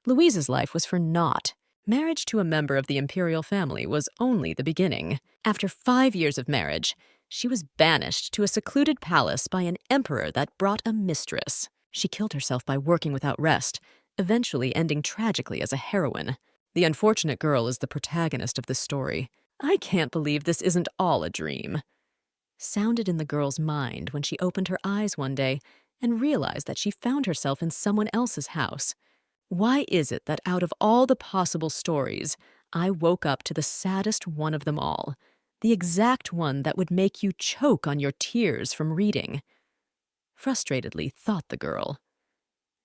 Louise's life was for naught. Marriage to a member of the imperial family was only the beginning. After 5 years of marriage, she was banished to a secluded palace by an emperor that brought a mistress. She killed herself by working without rest, eventually ending tragically as a heroine. The unfortunate girl is the protagonist of this story. I can't believe this isn't all a dream, sounded in the girl's mind when she opened her eyes one day and realized that she found herself in someone else's house. Why is it that out of all the possible stories, I woke up to the saddest one of them all, the exact one that would make you choke on your tears from reading? Frustratedly thought the girl.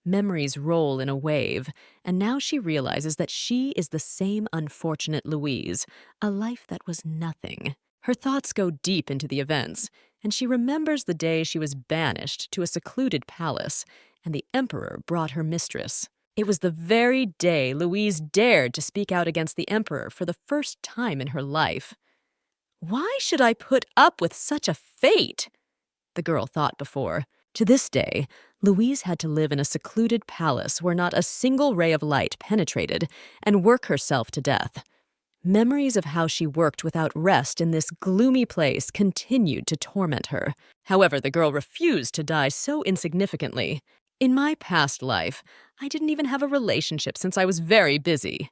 Memories roll in a wave, and now she realizes that she is the same unfortunate Louise, a life that was nothing. Her thoughts go deep into the events, and she remembers the day she was banished to a secluded palace, and the emperor brought her mistress. It was the very day Louise dared to speak out against the emperor for the first time in her life. Why should I put up with such a fate? The girl thought before. To this day, Louise had to live in a secluded palace where not a single ray of light penetrated and work herself to death. Memories of how she worked without rest in this gloomy place continued to torment her. However, the girl refused to die so insignificantly. In my past life, I didn't even have a relationship since I was very busy.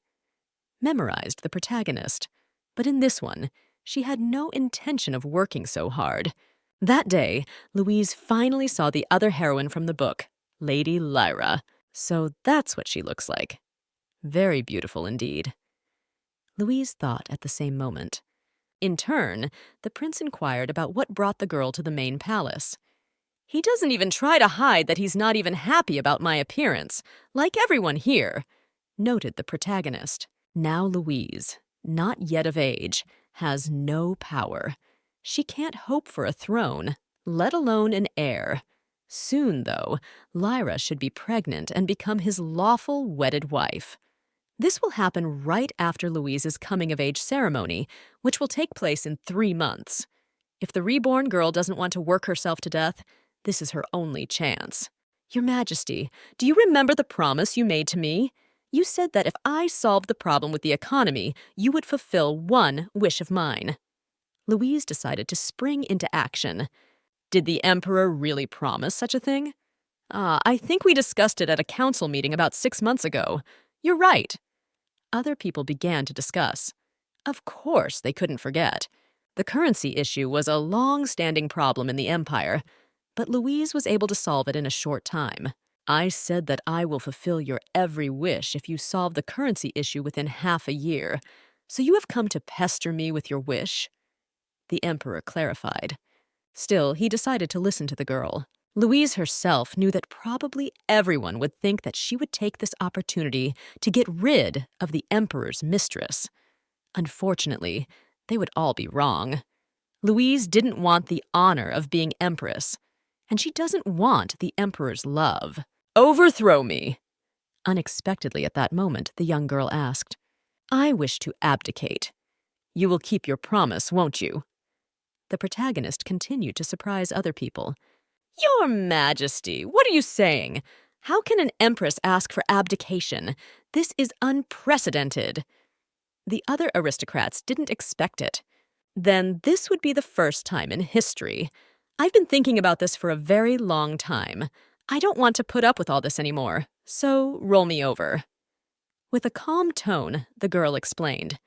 Memorized the protagonist. But in this one, she had no intention of working so hard. That day, Louise finally saw the other heroine from the book, Lady Lyra. So that's what she looks like. Very beautiful indeed. Louise thought at the same moment. In turn, the prince inquired about what brought the girl to the main palace. He doesn't even try to hide that he's not even happy about my appearance, like everyone here, noted the protagonist. Now Louise, not yet of age, has no power. She can't hope for a throne, let alone an heir. Soon, though, Lyra should be pregnant and become his lawful wedded wife. This will happen right after Louise's coming-of-age ceremony, which will take place in 3 months. If the reborn girl doesn't want to work herself to death, this is her only chance. Your Majesty, do you remember the promise you made to me? You said that if I solved the problem with the economy, you would fulfill one wish of mine. Louise decided to spring into action. Did the emperor really promise such a thing? I think we discussed it at a council meeting about 6 months ago. You're right. Other people began to discuss. Of course they couldn't forget. The currency issue was a long-standing problem in the empire, but Louise was able to solve it in a short time. I said that I will fulfill your every wish if you solve the currency issue within half a year. So you have come to pester me with your wish? The emperor clarified. Still, he decided to listen to the girl. Louise herself knew that probably everyone would think that she would take this opportunity to get rid of the emperor's mistress. Unfortunately, they would all be wrong. Louise didn't want the honor of being empress, and she doesn't want the emperor's love. Overthrow me! Unexpectedly at that moment, the young girl asked. I wish to abdicate. You will keep your promise, won't you? The protagonist continued to surprise other people. Your Majesty, what are you saying? How can an empress ask for abdication? This is unprecedented. The other aristocrats didn't expect it. Then this would be the first time in history. I've been thinking about this for a very long time. I don't want to put up with all this anymore, so roll me over. With a calm tone, the girl explained.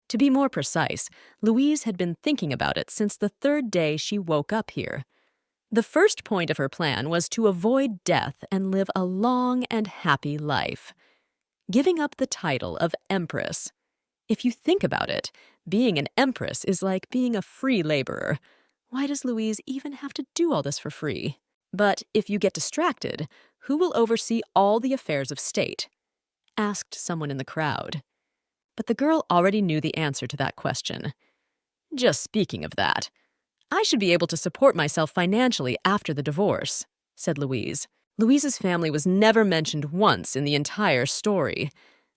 To be more precise, Louise had been thinking about it since the 3rd day she woke up here. The first point of her plan was to avoid death and live a long and happy life. Giving up the title of Empress. If you think about it, being an empress is like being a free laborer. Why does Louise even have to do all this for free? But if you get distracted, who will oversee all the affairs of state? Asked someone in the crowd. But the girl already knew the answer to that question. Just speaking of that, I should be able to support myself financially after the divorce, said Louise. Louise's family was never mentioned once in the entire story.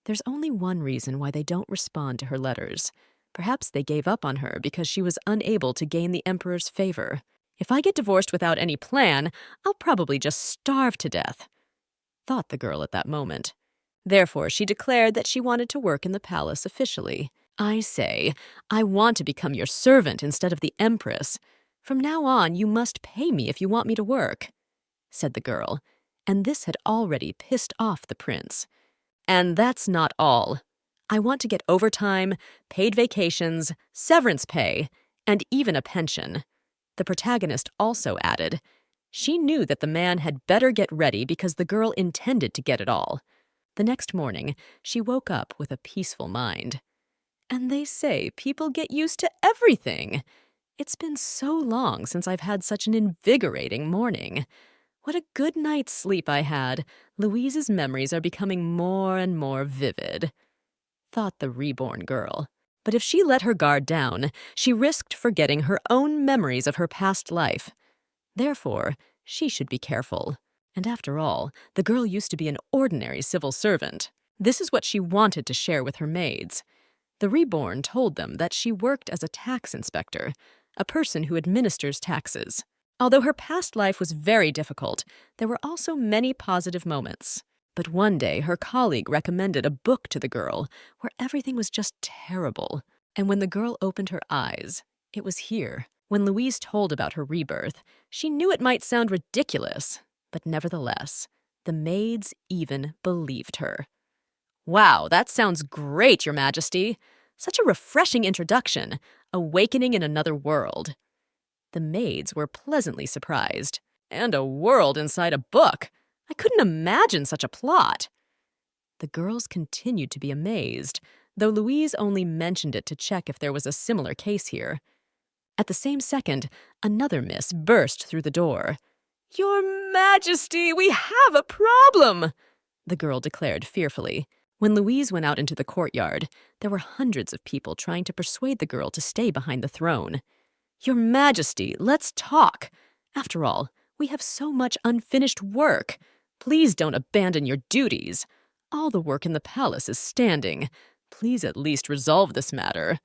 There's only one reason why they don't respond to her letters. Perhaps they gave up on her because she was unable to gain the emperor's favor. If I get divorced without any plan, I'll probably just starve to death, thought the girl at that moment. Therefore, she declared that she wanted to work in the palace officially. I say, I want to become your servant instead of the Empress. From now on, you must pay me if you want me to work, said the girl, and this had already pissed off the prince. And that's not all. I want to get overtime, paid vacations, severance pay, and even a pension. The protagonist also added, she knew that the man had better get ready because the girl intended to get it all. The next morning, she woke up with a peaceful mind. And they say people get used to everything. It's been so long since I've had such an invigorating morning. What a good night's sleep I had. Louise's memories are becoming more and more vivid, thought the reborn girl. But if she let her guard down, she risked forgetting her own memories of her past life. Therefore, she should be careful. And after all, the girl used to be an ordinary civil servant. This is what she wanted to share with her maids. The reborn told them that she worked as a tax inspector, a person who administers taxes. Although her past life was very difficult, there were also many positive moments. But one day, her colleague recommended a book to the girl where everything was just terrible. And when the girl opened her eyes, it was here. When Louise told about her rebirth, she knew it might sound ridiculous, but nevertheless, the maids even believed her. Wow, that sounds great, Your Majesty. Such a refreshing introduction, awakening in another world. The maids were pleasantly surprised. And a world inside a book. I couldn't imagine such a plot. The girls continued to be amazed, though Louise only mentioned it to check if there was a similar case here. At the same second, another miss burst through the door. Your Majesty, we have a problem, the girl declared fearfully. When Louise went out into the courtyard, there were hundreds of people trying to persuade the girl to stay behind the throne. Your Majesty, let's talk. After all, we have so much unfinished work. Please don't abandon your duties. All the work in the palace is standing. Please at least resolve this matter.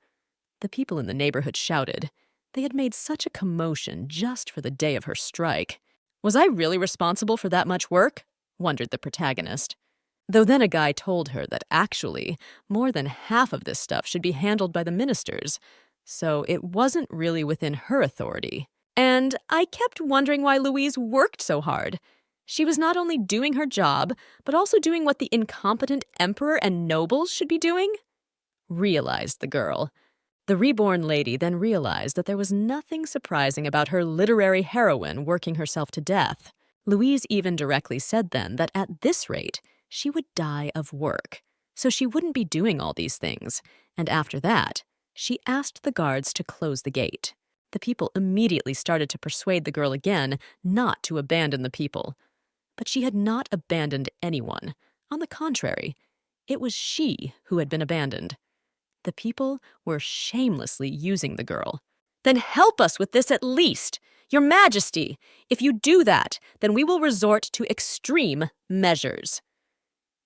The people in the neighborhood shouted. They had made such a commotion just for the day of her strike. Was I really responsible for that much work? Wondered the protagonist. Though then a guy told her that actually, more than half of this stuff should be handled by the ministers, so it wasn't really within her authority. And I kept wondering why Louise worked so hard. She was not only doing her job, but also doing what the incompetent emperor and nobles should be doing? Realized the girl. The reborn lady then realized that there was nothing surprising about her literary heroine working herself to death. Louise even directly said then that at this rate, she would die of work, so she wouldn't be doing all these things. And after that, she asked the guards to close the gate. The people immediately started to persuade the girl again not to abandon the people. But she had not abandoned anyone. On the contrary, it was she who had been abandoned. The people were shamelessly using the girl. Then help us with this at least. Your Majesty, if you do that, then we will resort to extreme measures.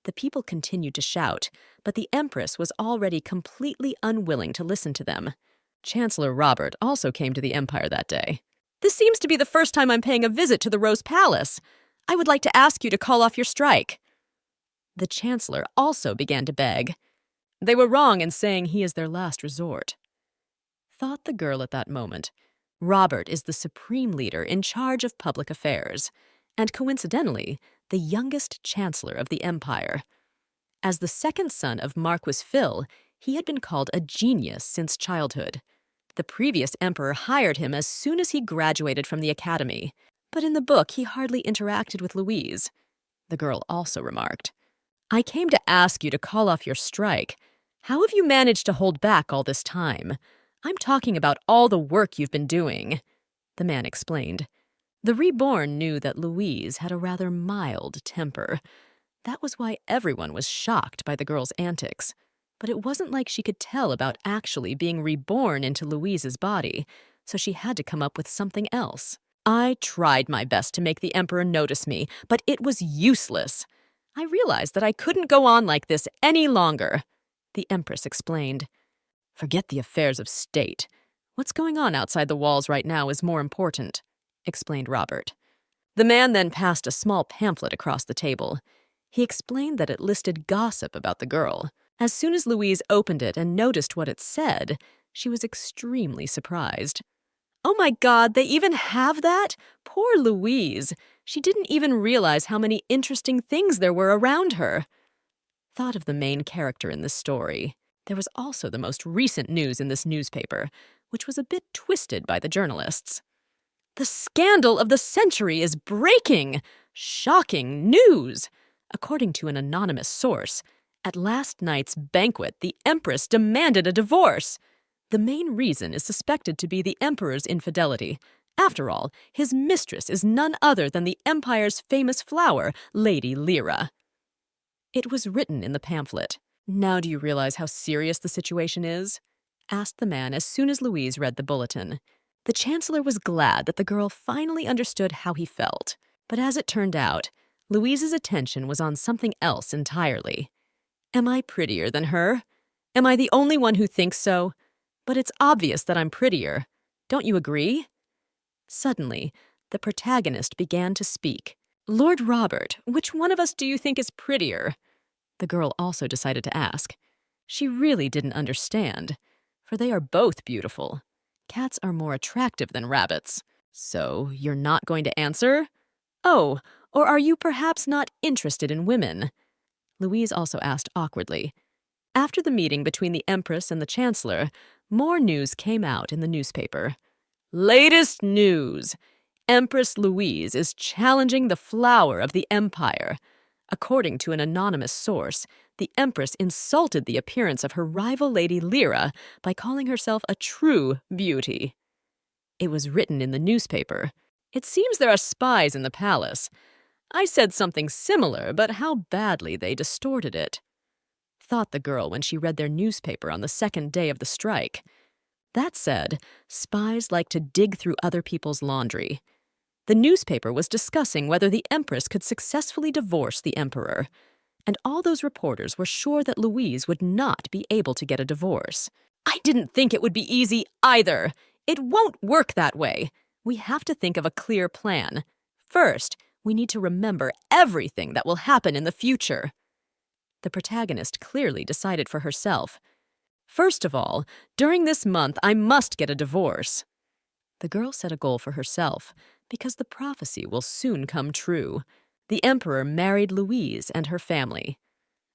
The people continued to shout, but the Empress was already completely unwilling to listen to them. Chancellor Robert also came to the Empire that day. This seems to be the first time I'm paying a visit to the Rose Palace. I would like to ask you to call off your strike. The Chancellor also began to beg. They were wrong in saying he is their last resort, thought the girl at that moment. Robert is the supreme leader in charge of public affairs, and coincidentally, the youngest chancellor of the empire. As the second son of Marquis Phil, he had been called a genius since childhood. The previous emperor hired him as soon as he graduated from the academy, but in the book he hardly interacted with Louise. The girl also remarked, I came to ask you to call off your strike. How have you managed to hold back all this time? I'm talking about all the work you've been doing, the man explained. The reborn knew that Louise had a rather mild temper. That was why everyone was shocked by the girl's antics. But it wasn't like she could tell about actually being reborn into Louise's body, so she had to come up with something else. I tried my best to make the Emperor notice me, but it was useless. I realized that I couldn't go on like this any longer, the Empress explained. Forget the affairs of state. What's going on outside the walls right now is more important, explained Robert. The man then passed a small pamphlet across the table. He explained that it listed gossip about the girl. As soon as Louise opened it and noticed what it said, she was extremely surprised. Oh my God, they even have that? Poor Louise. She didn't even realize how many interesting things there were around her. Thought of the main character in this story. There was also the most recent news in this newspaper, which was a bit twisted by the journalists. The scandal of the century is breaking! Shocking news! According to an anonymous source, at last night's banquet, the Empress demanded a divorce. The main reason is suspected to be the Emperor's infidelity. After all, his mistress is none other than the Empire's famous flower, Lady Lyra. It was written in the pamphlet. Now do you realize how serious the situation is? Asked the man as soon as Louise read the bulletin. The Chancellor was glad that the girl finally understood how he felt. But as it turned out, Louise's attention was on something else entirely. Am I prettier than her? Am I the only one who thinks so? But it's obvious that I'm prettier. Don't you agree? Suddenly, the protagonist began to speak. Lord Robert, which one of us do you think is prettier? The girl also decided to ask. She really didn't understand, for they are both beautiful. Cats are more attractive than rabbits. So you're not going to answer? Oh, or are you perhaps not interested in women? Louise also asked awkwardly. After the meeting between the Empress and the Chancellor, more news came out in the newspaper. Latest news! Empress Louise is challenging the flower of the Empire. According to an anonymous source, the Empress insulted the appearance of her rival Lady Lyra by calling herself a true beauty. It was written in the newspaper. It seems there are spies in the palace. I said something similar, but how badly they distorted it. Thought the girl when she read their newspaper on the second day of the strike. That said, spies like to dig through other people's laundry. The newspaper was discussing whether the Empress could successfully divorce the Emperor, and all those reporters were sure that Louise would not be able to get a divorce. I didn't think it would be easy either. It won't work that way. We have to think of a clear plan. First, we need to remember everything that will happen in the future. The protagonist clearly decided for herself. First of all, during this month, I must get a divorce. The girl set a goal for herself, because the prophecy will soon come true. The Emperor married Louise and her family.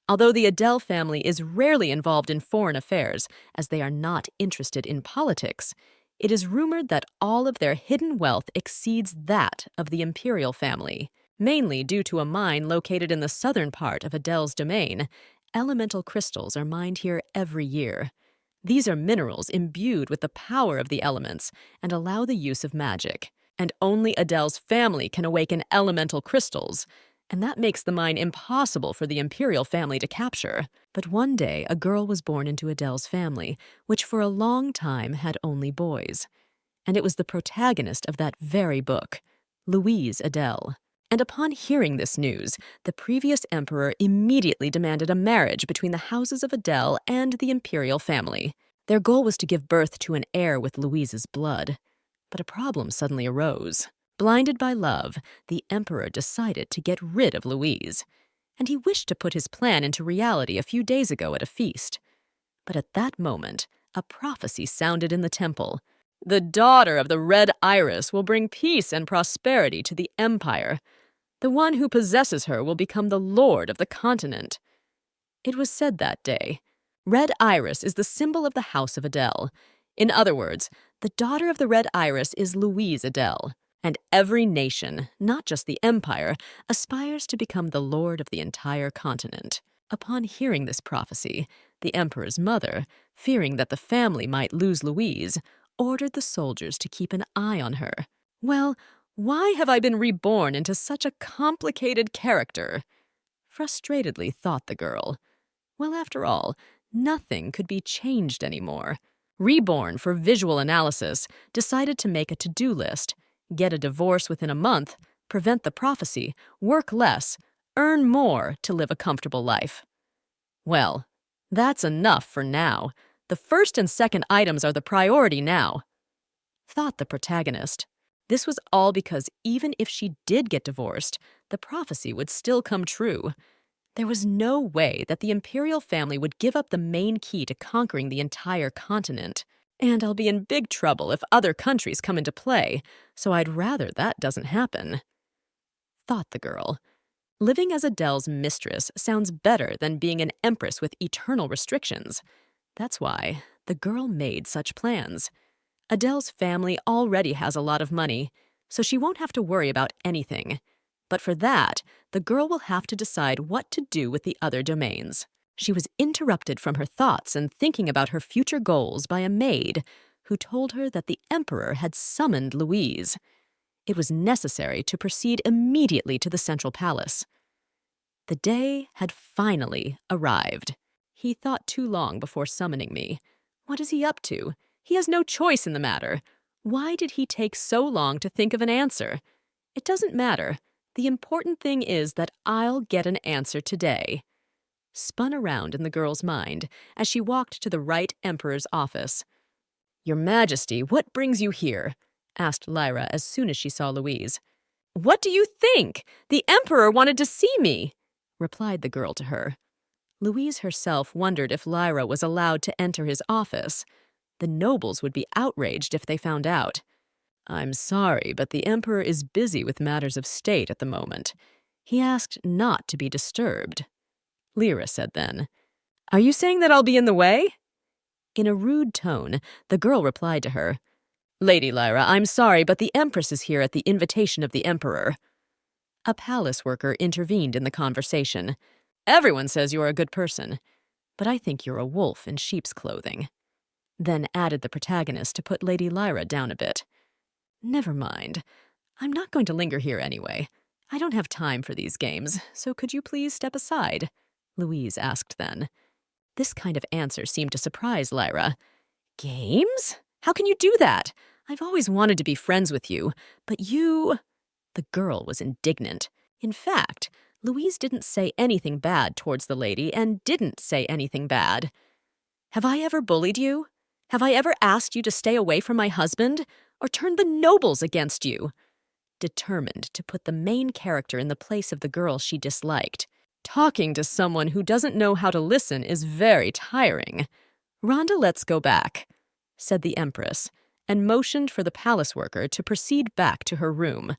Although the Adele family is rarely involved in foreign affairs, as they are not interested in politics, it is rumored that all of their hidden wealth exceeds that of the imperial family. Mainly due to a mine located in the southern part of Adele's domain, elemental crystals are mined here every year. These are minerals imbued with the power of the elements and allow the use of magic. And only Adele's family can awaken elemental crystals, and that makes the mine impossible for the imperial family to capture. But one day, a girl was born into Adele's family, which for a long time had only boys. And it was the protagonist of that very book, Louise Adele. And upon hearing this news, the previous emperor immediately demanded a marriage between the houses of Adele and the imperial family. Their goal was to give birth to an heir with Louise's blood. But a problem suddenly arose. Blinded by love, the emperor decided to get rid of Louise, and he wished to put his plan into reality a few days ago at a feast. But at that moment, a prophecy sounded in the temple. The daughter of the Red Iris will bring peace and prosperity to the empire. The one who possesses her will become the lord of the continent. It was said that day, Red Iris is the symbol of the house of Adele. In other words, the daughter of the Red Iris is Louise Adele, and every nation, not just the empire, aspires to become the lord of the entire continent. Upon hearing this prophecy, the emperor's mother, fearing that the family might lose Louise, ordered the soldiers to keep an eye on her. Well, why have I been reborn into such a complicated character? Frustratedly thought the girl. Well, after all, nothing could be changed anymore. Reborn for visual analysis, decided to make a to-do list, get a divorce within a month, prevent the prophecy, work less, earn more to live a comfortable life. Well, that's enough for now. The first and second items are the priority now, thought the protagonist. This was all because even if she did get divorced, the prophecy would still come true. There was no way that the imperial family would give up the main key to conquering the entire continent. And I'll be in big trouble if other countries come into play, so I'd rather that doesn't happen. Thought the girl. Living as Adele's mistress sounds better than being an empress with eternal restrictions. That's why the girl made such plans. Adele's family already has a lot of money, so she won't have to worry about anything. But for that, the girl will have to decide what to do with the other domains. She was interrupted from her thoughts and thinking about her future goals by a maid who told her that the emperor had summoned Louise. It was necessary to proceed immediately to the central palace. The day had finally arrived. He thought too long before summoning me. What is he up to? He has no choice in the matter. Why did he take so long to think of an answer? It doesn't matter. The important thing is that I'll get an answer today. Spun around in the girl's mind as she walked to the right emperor's office. "Your Majesty, what brings you here?" asked Lyra as soon as she saw Louise. "What do you think? The emperor wanted to see me," replied the girl to her. Louise herself wondered if Lyra was allowed to enter his office. The nobles would be outraged if they found out. "I'm sorry, but the emperor is busy with matters of state at the moment. He asked not to be disturbed," Lyra said then. "Are you saying that I'll be in the way?" In a rude tone, the girl replied to her, "Lady Lyra, I'm sorry, but the Empress is here at the invitation of the emperor." A palace worker intervened in the conversation. "Everyone says you are a good person, but I think you're a wolf in sheep's clothing." Then added the protagonist to put Lady Lyra down a bit. "Never mind. I'm not going to linger here anyway. I don't have time for these games, so could you please step aside?" Louise asked then. This kind of answer seemed to surprise Lyra. "Games? How can you do that? I've always wanted to be friends with you, but you—" The girl was indignant. In fact, Louise didn't say anything bad towards the lady and didn't say anything bad. "Have I ever bullied you? Have I ever asked you to stay away from my husband? Or turned the nobles against you?" Determined to put the main character in the place of the girl she disliked. "Talking to someone who doesn't know how to listen is very tiring. Rhonda, let's go back," said the Empress, and motioned for the palace worker to proceed back to her room.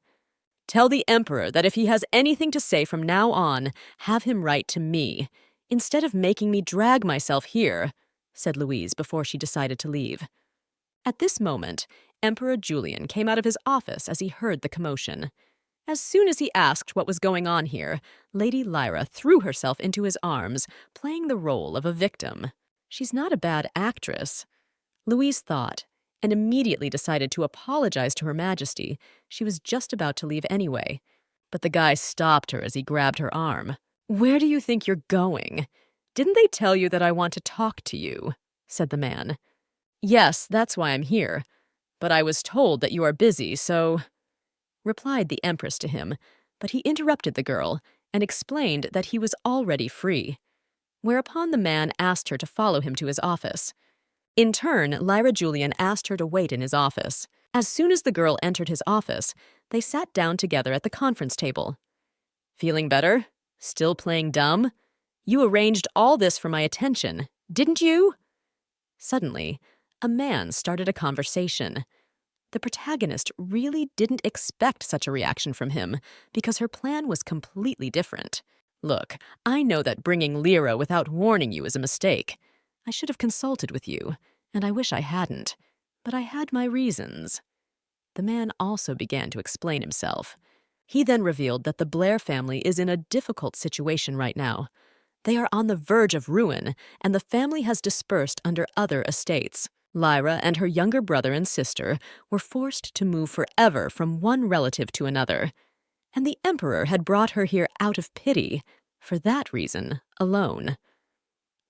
"Tell the emperor that if he has anything to say from now on, have him write to me, instead of making me drag myself here," said Louise before she decided to leave. At this moment, Emperor Julian came out of his office as he heard the commotion. As soon as he asked what was going on here, Lady Lyra threw herself into his arms, playing the role of a victim. She's not a bad actress, Louise thought, and immediately decided to apologize to Her Majesty. She was just about to leave anyway. But the guy stopped her as he grabbed her arm. "Where do you think you're going? Didn't they tell you that I want to talk to you?" said the man. "Yes, that's why I'm here. But I was told that you are busy, so—" replied the Empress to him, but he interrupted the girl and explained that he was already free, whereupon the man asked her to follow him to his office. In turn, Lyra Julian asked her to wait in his office. As soon as the girl entered his office, they sat down together at the conference table. "Feeling better? Still playing dumb? You arranged all this for my attention, didn't you?" Suddenly, a man started a conversation. The protagonist really didn't expect such a reaction from him because her plan was completely different. "Look, I know that bringing Lyra without warning you is a mistake. I should have consulted with you, and I wish I hadn't, but I had my reasons." The man also began to explain himself. He then revealed that the Blair family is in a difficult situation right now. They are on the verge of ruin, and the family has dispersed under other estates. Lyra and her younger brother and sister were forced to move forever from one relative to another, and the emperor had brought her here out of pity, for that reason alone.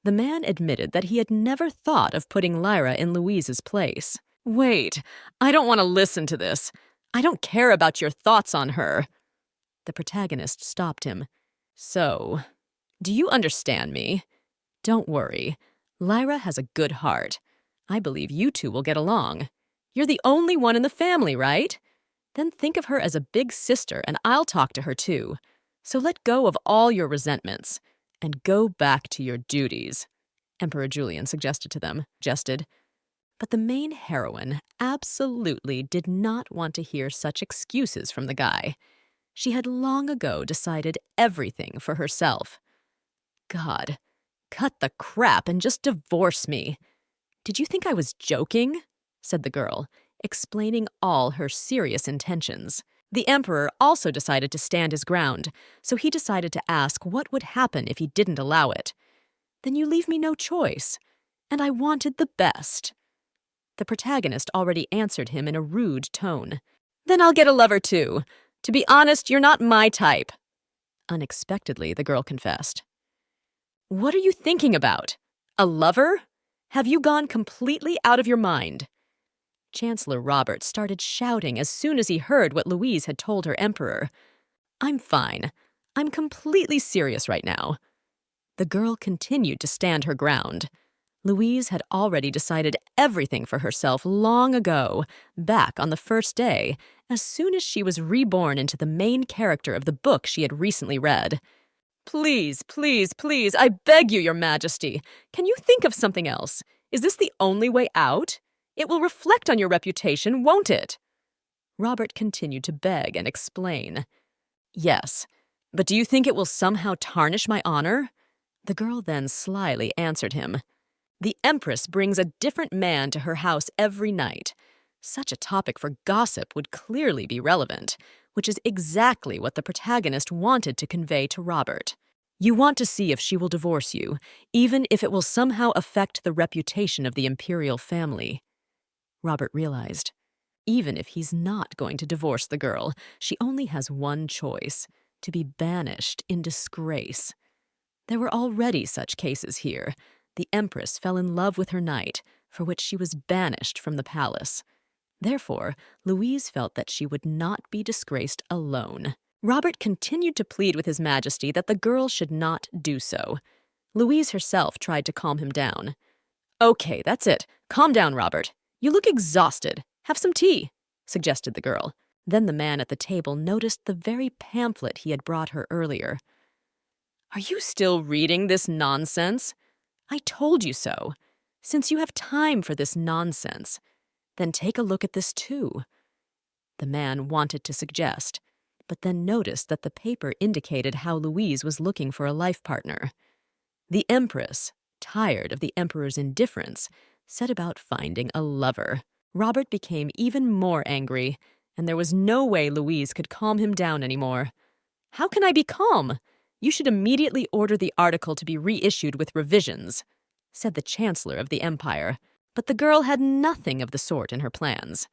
The man admitted that he had never thought of putting Lyra in Louise's place. "Wait, I don't want to listen to this. I don't care about your thoughts on her." The protagonist stopped him. "So, do you understand me? Don't worry. Lyra has a good heart. I believe you two will get along. You're the only one in the family, right? Then think of her as a big sister, and I'll talk to her too. So let go of all your resentments. "And go back to your duties," Emperor Julian suggested to them. But the main heroine absolutely did not want to hear such excuses from the guy. She had long ago decided everything for herself. God, cut the crap and just divorce me. "Did you think I was joking?" said the girl, explaining all her serious intentions. The emperor also decided to stand his ground, so he decided to ask what would happen if he didn't allow it. "Then you leave me no choice, and I wanted the best." The protagonist already answered him in a rude tone. "Then I'll get a lover too. To be honest, you're not my type." Unexpectedly, the girl confessed. "What are you thinking about? A lover? Have you gone completely out of your mind?" Chancellor Robert started shouting as soon as he heard what Louise had told her emperor. "I'm fine. I'm completely serious right now." The girl continued to stand her ground. Louise had already decided everything for herself long ago, back on the first day, as soon as she was reborn into the main character of the book she had recently read. "Please, please, please, I beg you, Your Majesty, can you think of something else? Is this the only way out? It will reflect on your reputation, won't it?" Robert continued to beg and explain. "Yes, but do you think it will somehow tarnish my honor?" The girl then slyly answered him. "The Empress brings a different man to her house every night. Such a topic for gossip would clearly be relevant, which is exactly what the protagonist wanted to convey to Robert. You want to see if she will divorce you, even if it will somehow affect the reputation of the imperial family." Robert realized, even if he's not going to divorce the girl, she only has one choice: to be banished in disgrace. There were already such cases here. The Empress fell in love with her knight, for which she was banished from the palace. Therefore, Louise felt that she would not be disgraced alone. Robert continued to plead with His Majesty that the girl should not do so. Louise herself tried to calm him down. "Okay, that's it. Calm down, Robert. You look exhausted. Have some tea," suggested the girl. Then the man at the table noticed the very pamphlet he had brought her earlier. "Are you still reading this nonsense? I told you so. Since you have time for this nonsense, then take a look at this too." The man wanted to suggest, but then noticed that the paper indicated how Louise was looking for a life partner. The Empress, tired of the Emperor's indifference, set about finding a lover. Robert became even more angry, and there was no way Louise could calm him down anymore. "How can I be calm? You should immediately order the article to be reissued with revisions," said the Chancellor of the Empire, but the girl had nothing of the sort in her plans.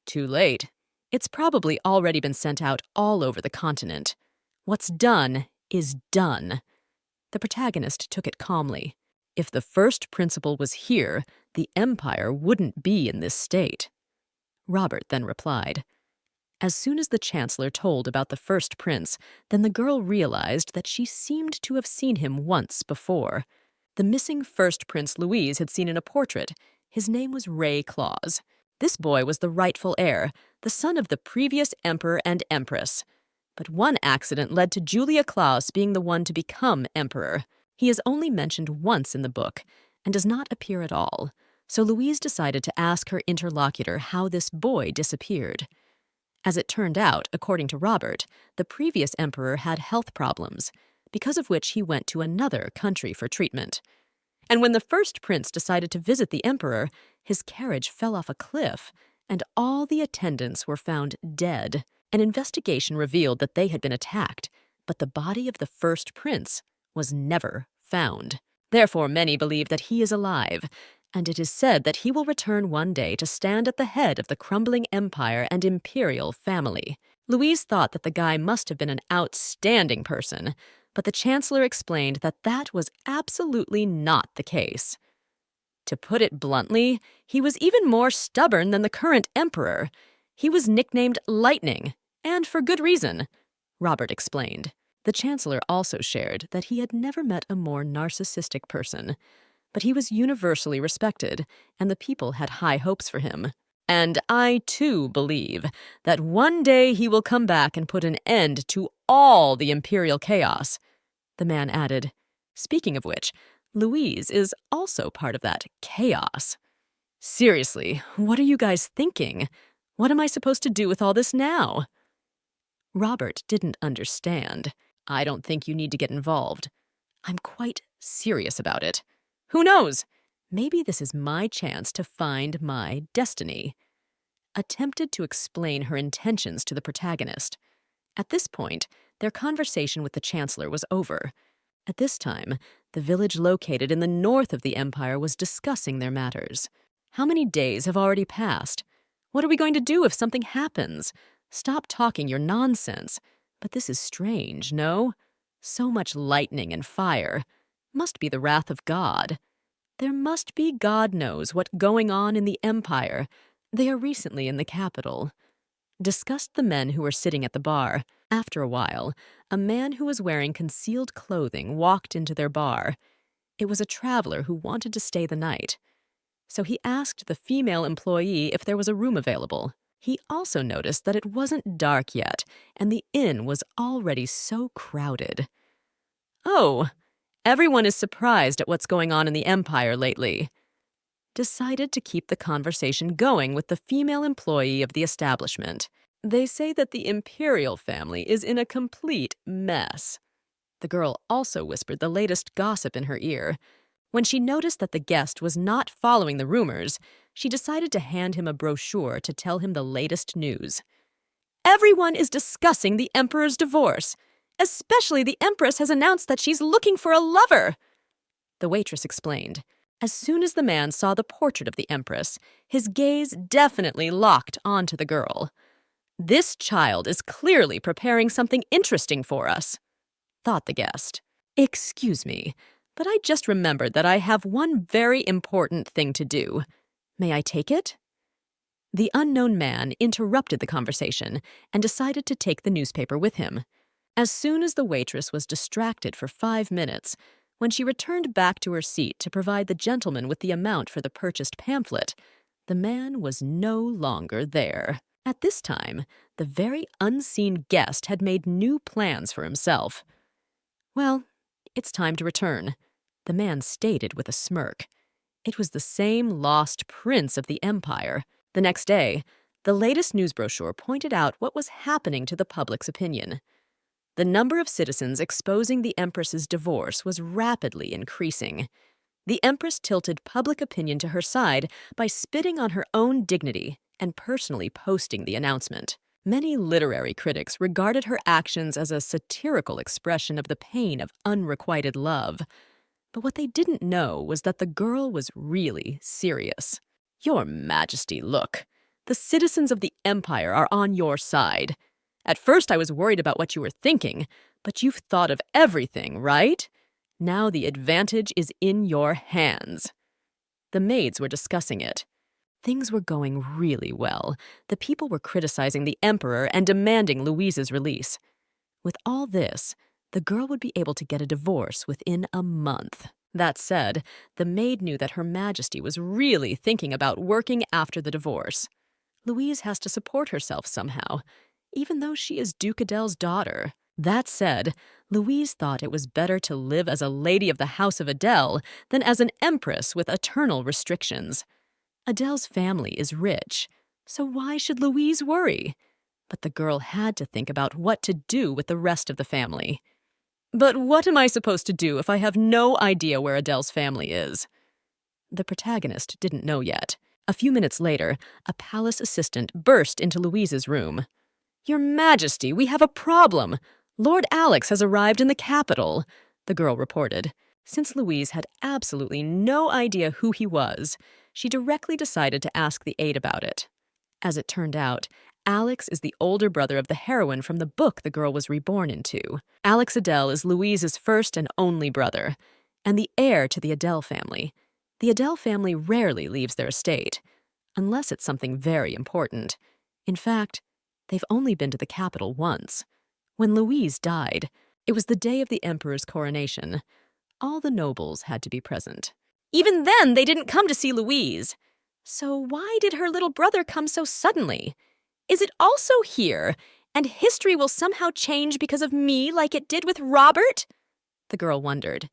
"Too late. It's probably already been sent out all over the continent. What's done is done." The protagonist took it calmly. If the first principal was here, the Empire wouldn't be in this state. Robert then replied. As soon as the Chancellor told about the first prince, then the girl realized that she seemed to have seen him once before. The missing first Prince Louise had seen in a portrait. His name was Ray Claus. This boy was the rightful heir, the son of the previous emperor and empress. But one accident led to Julia Claus being the one to become emperor. He is only mentioned once in the book and does not appear at all, so Louise decided to ask her interlocutor how this boy disappeared. As it turned out, according to Robert, the previous emperor had health problems, because of which he went to another country for treatment. And when the first prince decided to visit the emperor, his carriage fell off a cliff, and all the attendants were found dead. An investigation revealed that they had been attacked, but the body of the first prince was never found. Therefore, many believe that he is alive, and it is said that he will return one day to stand at the head of the crumbling empire and imperial family. Louise thought that the guy must have been an outstanding person, but the Chancellor explained that that was absolutely not the case. To put it bluntly, he was even more stubborn than the current emperor. He was nicknamed Lightning, and for good reason, Robert explained. The Chancellor also shared that he had never met a more narcissistic person, but he was universally respected, and the people had high hopes for him. "And I, too, believe that one day he will come back and put an end to all the imperial chaos," the man added. Speaking of which, Louise is also part of that chaos. Seriously, what are you guys thinking? What am I supposed to do with all this now? Robert didn't understand. I don't think you need to get involved. I'm quite serious about it. Who knows? Maybe this is my chance to find my destiny. Attempted to explain her intentions to the protagonist. At this point, their conversation with the Chancellor was over. At this time, the village located in the north of the empire was discussing their matters. How many days have already passed? What are we going to do if something happens? Stop talking your nonsense. But this is strange, no? So much lightning and fire. Must be the wrath of God. There must be God knows what going on in the empire. They are recently in the capital. Discussed the men who were sitting at the bar. After a while, a man who was wearing concealed clothing walked into their bar. It was a traveler who wanted to stay the night. So he asked the female employee if there was a room available. He also noticed that it wasn't dark yet, and the inn was already so crowded. Oh, everyone is surprised at what's going on in the empire lately. Decided to keep the conversation going with the female employee of the establishment. They say that the imperial family is in a complete mess. The girl also whispered the latest gossip in her ear. When she noticed that the guest was not following the rumors, she decided to hand him a brochure to tell him the latest news. Everyone is discussing the Emperor's divorce. Especially the Empress has announced that she's looking for a lover. The waitress explained. As soon as the man saw the portrait of the Empress, his gaze definitely locked onto the girl. This child is clearly preparing something interesting for us, thought the guest. Excuse me, but I just remembered that I have one very important thing to do. May I take it? The unknown man interrupted the conversation and decided to take the newspaper with him. As soon as the waitress was distracted for 5 minutes, when she returned back to her seat to provide the gentleman with the amount for the purchased pamphlet, the man was no longer there. At this time, the very unseen guest had made new plans for himself. Well, it's time to return, the man stated with a smirk. It was the same lost prince of the empire. The next day, the latest news brochure pointed out what was happening to the public's opinion. The number of citizens exposing the Empress's divorce was rapidly increasing. The Empress tilted public opinion to her side by spitting on her own dignity and personally posting the announcement. Many literary critics regarded her actions as a satirical expression of the pain of unrequited love. But what they didn't know was that the girl was really serious. Your Majesty, look. The citizens of the Empire are on your side. At first I was worried about what you were thinking, but you've thought of everything, right? Now the advantage is in your hands. The maids were discussing it. Things were going really well. The people were criticizing the Emperor and demanding Louise's release. With all this, the girl would be able to get a divorce within a month. That said, the maid knew that Her Majesty was really thinking about working after the divorce. Louise has to support herself somehow, even though she is Duke Adele's daughter. That said, Louise thought it was better to live as a lady of the House of Adele than as an empress with eternal restrictions. Adele's family is rich, so why should Louise worry? But the girl had to think about what to do with the rest of the family. But what am I supposed to do if I have no idea where Adele's family is? The protagonist didn't know yet. A few minutes later, a palace assistant burst into Louise's room. Your Majesty, we have a problem. Lord Alex has arrived in the capital, the girl reported. Since Louise had absolutely no idea who he was, she directly decided to ask the aide about it. As it turned out, Alex is the older brother of the heroine from the book the girl was reborn into. Alex Adele is Louise's first and only brother, and the heir to the Adele family. The Adele family rarely leaves their estate, unless it's something very important. In fact, they've only been to the capital once. When Louise died, it was the day of the Emperor's coronation. All the nobles had to be present. Even then, they didn't come to see Louise. So why did her little brother come so suddenly? Is it also here, and history will somehow change because of me like it did with Robert? The girl wondered.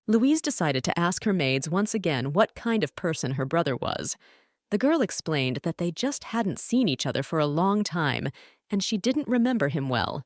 Louise decided to ask her maids once again what kind of person her brother was. The girl explained that they just hadn't seen each other for a long time, and she didn't remember him well.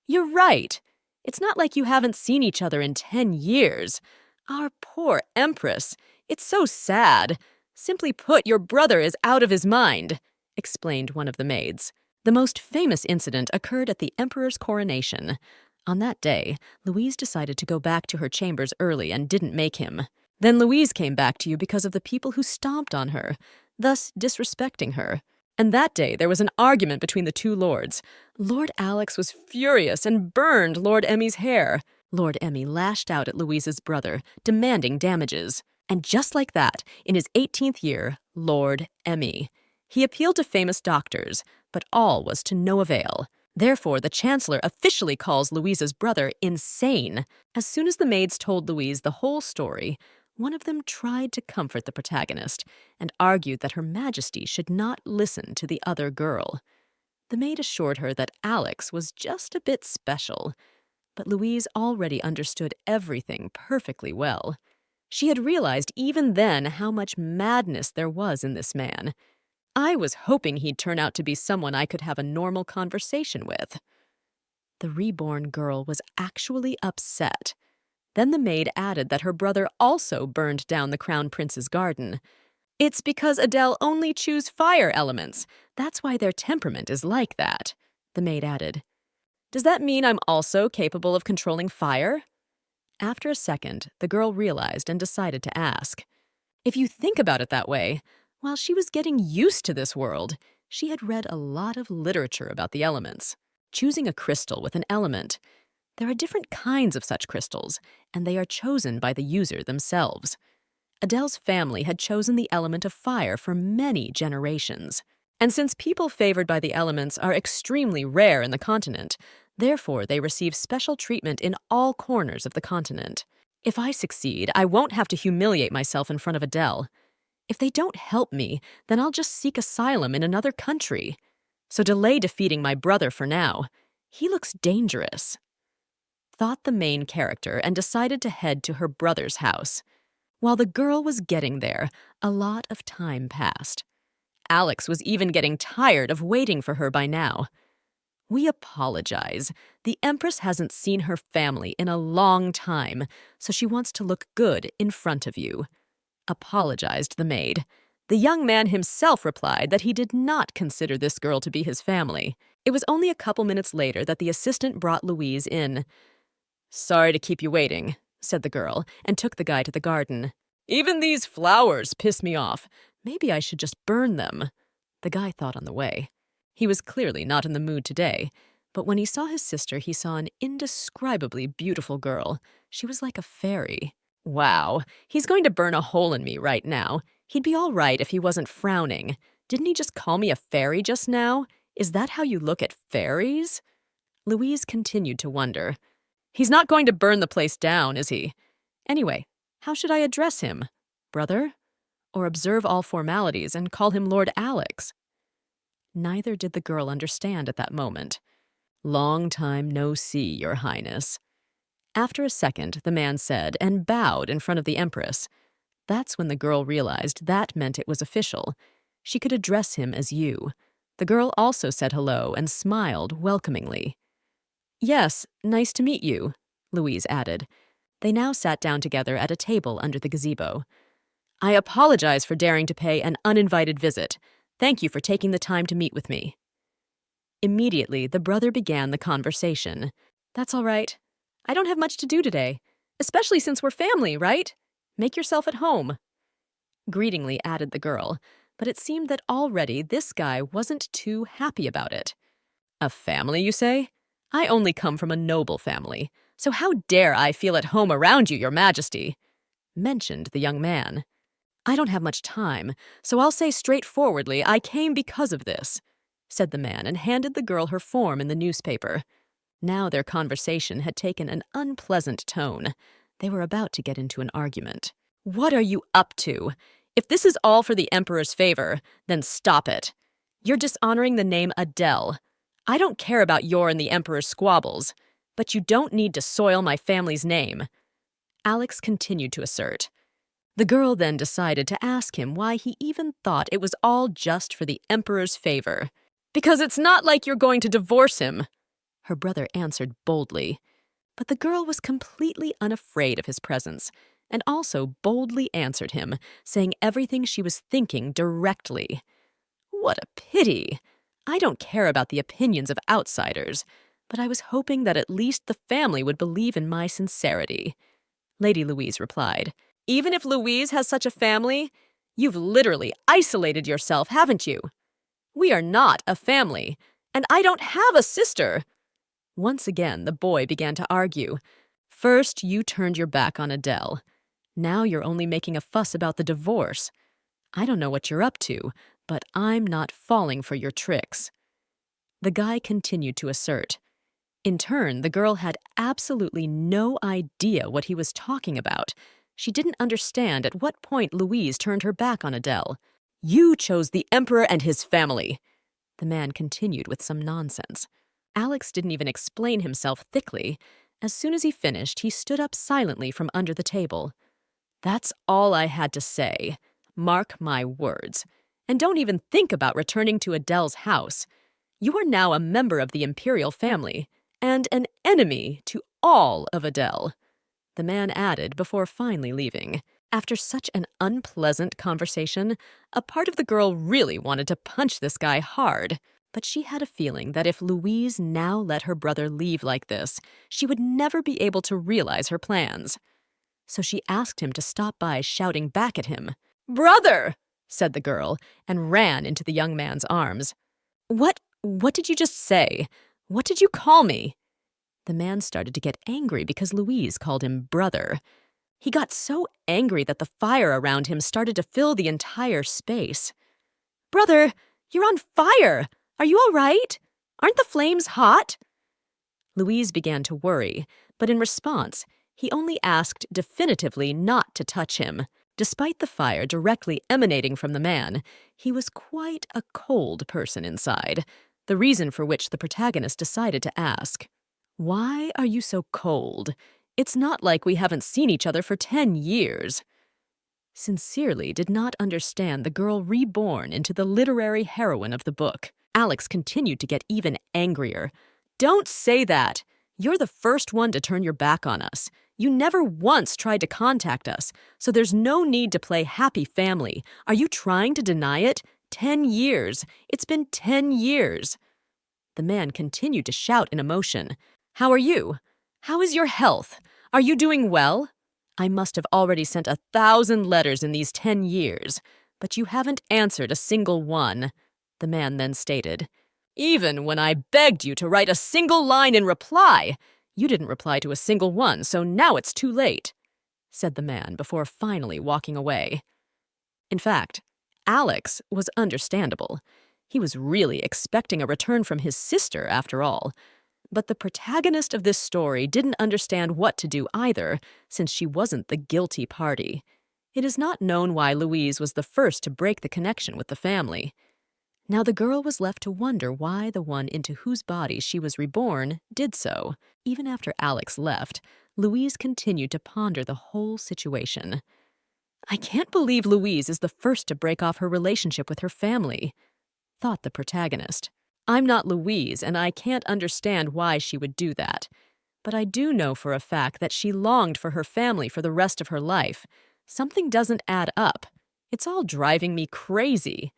"You're right. It's not like you haven't seen each other in 10 years. Our poor Empress. It's so sad. Simply put, your brother is out of his mind," explained one of the maids. The most famous incident occurred at the Emperor's coronation. On that day, Louise decided to go back to her chambers early and didn't make him. Then Louise came back to you because of the people who stomped on her, thus disrespecting her. And that day there was an argument between the two lords. Lord Alex was furious and burned Lord Emmy's hair. Lord Emmy lashed out at Louise's brother, demanding damages. And just like that, in his 18th year, Lord Emmy. He appealed to famous doctors, but all was to no avail. Therefore, the Chancellor officially calls Louise's brother insane. As soon as the maids told Louise the whole story, one of them tried to comfort the protagonist and argued that Her Majesty should not listen to the other girl. The maid assured her that Alex was just a bit special, but Louise already understood everything perfectly well. She had realized even then how much madness there was in this man. I was hoping he'd turn out to be someone I could have a normal conversation with. The reborn girl was actually upset. Then the maid added that her brother also burned down the Crown Prince's garden. "It's because Adele only choose fire elements. That's why their temperament is like that," the maid added. "Does that mean I'm also capable of controlling fire?" After a second, the girl realized and decided to ask. If you think about it that way, while she was getting used to this world, she had read a lot of literature about the elements. Choosing a crystal with an element. There are different kinds of such crystals, and they are chosen by the user themselves. Adele's family had chosen the element of fire for many generations. And since people favored by the elements are extremely rare in the continent, therefore they receive special treatment in all corners of the continent. If I succeed, I won't have to humiliate myself in front of Adele. If they don't help me, then I'll just seek asylum in another country. So delay defeating my brother for now. He looks dangerous," thought the main character, and decided to head to her brother's house. While the girl was getting there, a lot of time passed. Alex was even getting tired of waiting for her by now. "We apologize. The Empress hasn't seen her family in a long time, so she wants to look good in front of you," apologized the maid. The young man himself replied that he did not consider this girl to be his family. It was only a couple minutes later that the assistant brought Louise in. "Sorry to keep you waiting," said the girl, and took the guy to the garden. "Even these flowers piss me off. Maybe I should just burn them," the guy thought on the way. He was clearly not in the mood today, but when he saw his sister, he saw an indescribably beautiful girl. She was like a fairy. Wow, he's going to burn a hole in me right now. He'd be all right if he wasn't frowning. Didn't he just call me a fairy just now? Is that how you look at fairies? Louise continued to wonder. He's not going to burn the place down, is he? Anyway, how should I address him? Brother? Or observe all formalities and call him Lord Alex? Neither did the girl understand at that moment. "Long time no see, Your Highness." After a second, the man said and bowed in front of the Empress. That's when the girl realized that meant it was official. She could address him as you. The girl also said hello and smiled welcomingly. "Yes, nice to meet you," Louise added. They now sat down together at a table under the gazebo. "I apologize for daring to pay an uninvited visit. Thank you for taking the time to meet with me." Immediately, the brother began the conversation. "That's all right. I don't have much to do today, especially since we're family, right? Make yourself at home," greetingly added the girl, but it seemed that already this guy wasn't too happy about it. "A family, you say? I only come from a noble family, so how dare I feel at home around you, Your Majesty?" mentioned the young man. "I don't have much time, so I'll say straightforwardly I came because of this," said the man and handed the girl her form in the newspaper. Now their conversation had taken an unpleasant tone. They were about to get into an argument. "What are you up to? If this is all for the Emperor's favor, then stop it. You're dishonoring the name Adele. I don't care about your and the Emperor's squabbles, but you don't need to soil my family's name." Alex continued to assert. The girl then decided to ask him why he even thought it was all just for the Emperor's favor. "Because it's not like you're going to divorce him," her brother answered boldly. But the girl was completely unafraid of his presence, and also boldly answered him, saying everything she was thinking directly. What a pity! I don't care about the opinions of outsiders, but I was hoping that at least the family would believe in my sincerity. Lady Louise replied, "Even if Louise has such a family, you've literally isolated yourself, haven't you? We are not a family, and I don't have a sister." Once again, the boy began to argue. First, you turned your back on Adele. Now you're only making a fuss about the divorce. I don't know what you're up to, but I'm not falling for your tricks. The guy continued to assert. In turn, the girl had absolutely no idea what he was talking about. She didn't understand at what point Louise turned her back on Adele. "You chose the Emperor and his family," the man continued with some nonsense. Alex didn't even explain himself thickly. As soon as he finished, he stood up silently from under the table. "That's all I had to say. Mark my words. And don't even think about returning to Adele's house. You are now a member of the imperial family, and an enemy to all of Adele," the man added before finally leaving. After such an unpleasant conversation, a part of the girl really wanted to punch this guy hard. But she had a feeling that if Louise now let her brother leave like this, she would never be able to realize her plans. So she asked him to stop by, shouting back at him. "Brother!" said the girl, and ran into the young man's arms. What did you just say? What did you call me?" The man started to get angry because Louise called him brother. He got so angry that the fire around him started to fill the entire space. "Brother, you're on fire! Are you all right? Aren't the flames hot?" Louise began to worry, but in response, he only asked definitively not to touch him. Despite the fire directly emanating from the man, he was quite a cold person inside, the reason for which the protagonist decided to ask. "Why are you so cold? It's not like we haven't seen each other for 10 years. Sincerely did not understand the girl reborn into the literary heroine of the book. Alex continued to get even angrier. "Don't say that! You're the first one to turn your back on us. You never once tried to contact us, so there's no need to play happy family. Are you trying to deny it? 10 years. It's been 10 years. The man continued to shout in emotion. "How are you? How is your health? Are you doing well? I must have already sent 1,000 letters in these 10 years, but you haven't answered a single one," the man then stated. "Even when I begged you to write a single line in reply, you didn't reply to a single one, so now it's too late," said the man before finally walking away. In fact, Alex was understandable. He was really expecting a return from his sister, after all. But the protagonist of this story didn't understand what to do either, since she wasn't the guilty party. It is not known why Louise was the first to break the connection with the family. Now the girl was left to wonder why the one into whose body she was reborn did so. Even after Alex left, Louise continued to ponder the whole situation. "I can't believe Louise is the first to break off her relationship with her family," thought the protagonist. "I'm not Louise, and I can't understand why she would do that. But I do know for a fact that she longed for her family for the rest of her life. Something doesn't add up. It's all driving me crazy."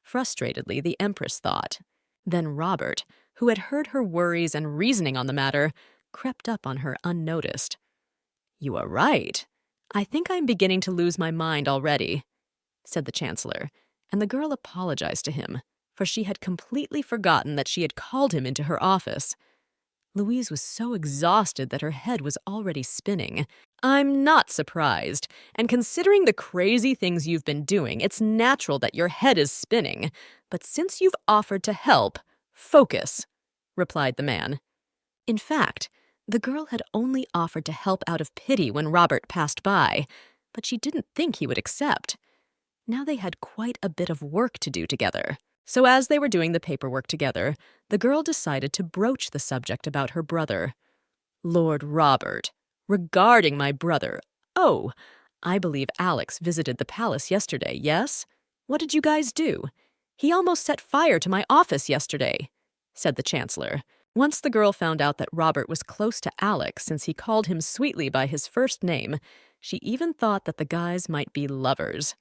Frustratedly, the Empress thought. Then Robert, who had heard her worries and reasoning on the matter, crept up on her unnoticed. "You are right. I think I'm beginning to lose my mind already," said the Chancellor, and the girl apologized to him, for she had completely forgotten that she had called him into her office. Louise was so exhausted that her head was already spinning. "I'm not surprised, and considering the crazy things you've been doing, it's natural that your head is spinning. But since you've offered to help, focus," replied the man. In fact, the girl had only offered to help out of pity when Robert passed by, but she didn't think he would accept. Now they had quite a bit of work to do together. So as they were doing the paperwork together, the girl decided to broach the subject about her brother. "Lord Robert," Regarding my brother. Oh, I believe Alex visited the palace yesterday, yes? What did you guys do? He almost set fire to my office yesterday, said the Chancellor. Once the girl found out that Robert was close to Alex since he called him sweetly by his first name, she even thought that the guys might be lovers.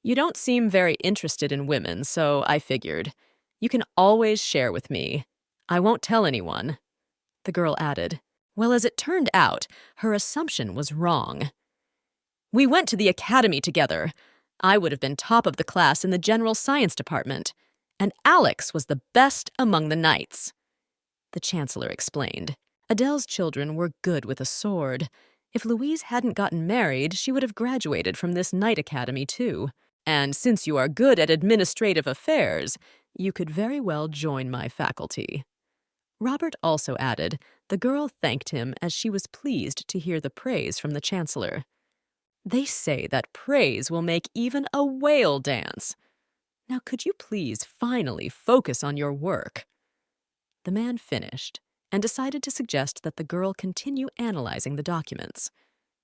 You don't seem very interested in women, so I figured. You can always share with me. I won't tell anyone. The girl added. Well, as it turned out, her assumption was wrong. We went to the academy together. I would have been top of the class in the general science department, and Alex was the best among the knights. The Chancellor explained. Adele's children were good with a sword. If Louise hadn't gotten married, she would have graduated from this knight academy too. And since you are good at administrative affairs, you could very well join my faculty. Robert also added, the girl thanked him as she was pleased to hear the praise from the Chancellor. They say that praise will make even a whale dance. Now could you please finally focus on your work? The man finished and decided to suggest that the girl continue analyzing the documents.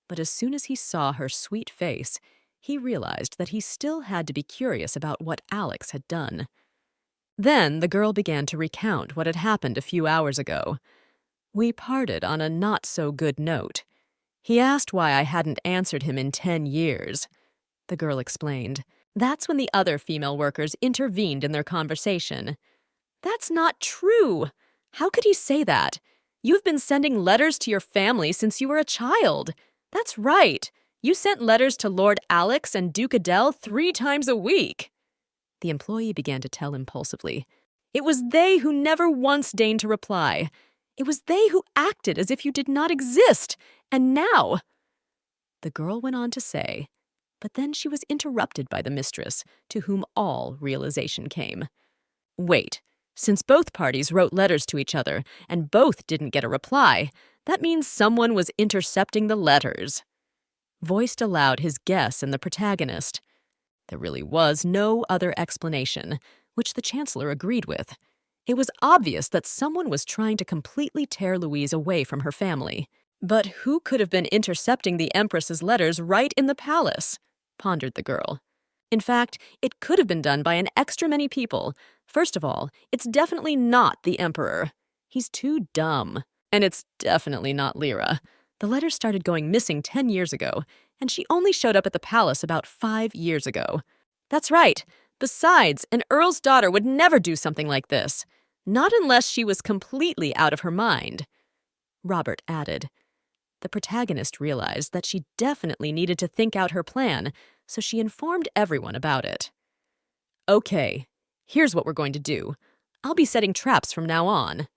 But as soon as he saw her sweet face, he realized that he still had to be curious about what Alex had done. Then the girl began to recount what had happened a few hours ago. We parted on a not-so-good note. He asked why I hadn't answered him in 10 years. The girl explained. That's when the other female workers intervened in their conversation. That's not true. How could he say that? You've been sending letters to your family since you were a child. That's right. You sent letters to Lord Alex and Duke Adele 3 times a week. The employee began to tell impulsively. It was they who never once deigned to reply. It was they who acted as if you did not exist. And now... The girl went on to say, but then she was interrupted by the mistress, to whom all realization came. Wait, since both parties wrote letters to each other and both didn't get a reply, that means someone was intercepting the letters. Voiced aloud his guess and the protagonist. There really was no other explanation, which the Chancellor agreed with. It was obvious that someone was trying to completely tear Louise away from her family. But who could have been intercepting the Empress's letters right in the palace? Pondered the girl. In fact, it could have been done by an extra many people. First of all, it's definitely not the Emperor. He's too dumb. And it's definitely not Lyra. The letters started going missing 10 years ago, and she only showed up at the palace about 5 years ago. That's right. Besides, an earl's daughter would never do something like this. Not unless she was completely out of her mind. Robert added. The protagonist realized that she definitely needed to think out her plan, so she informed everyone about it. Okay, here's what we're going to do. I'll be setting traps from now on.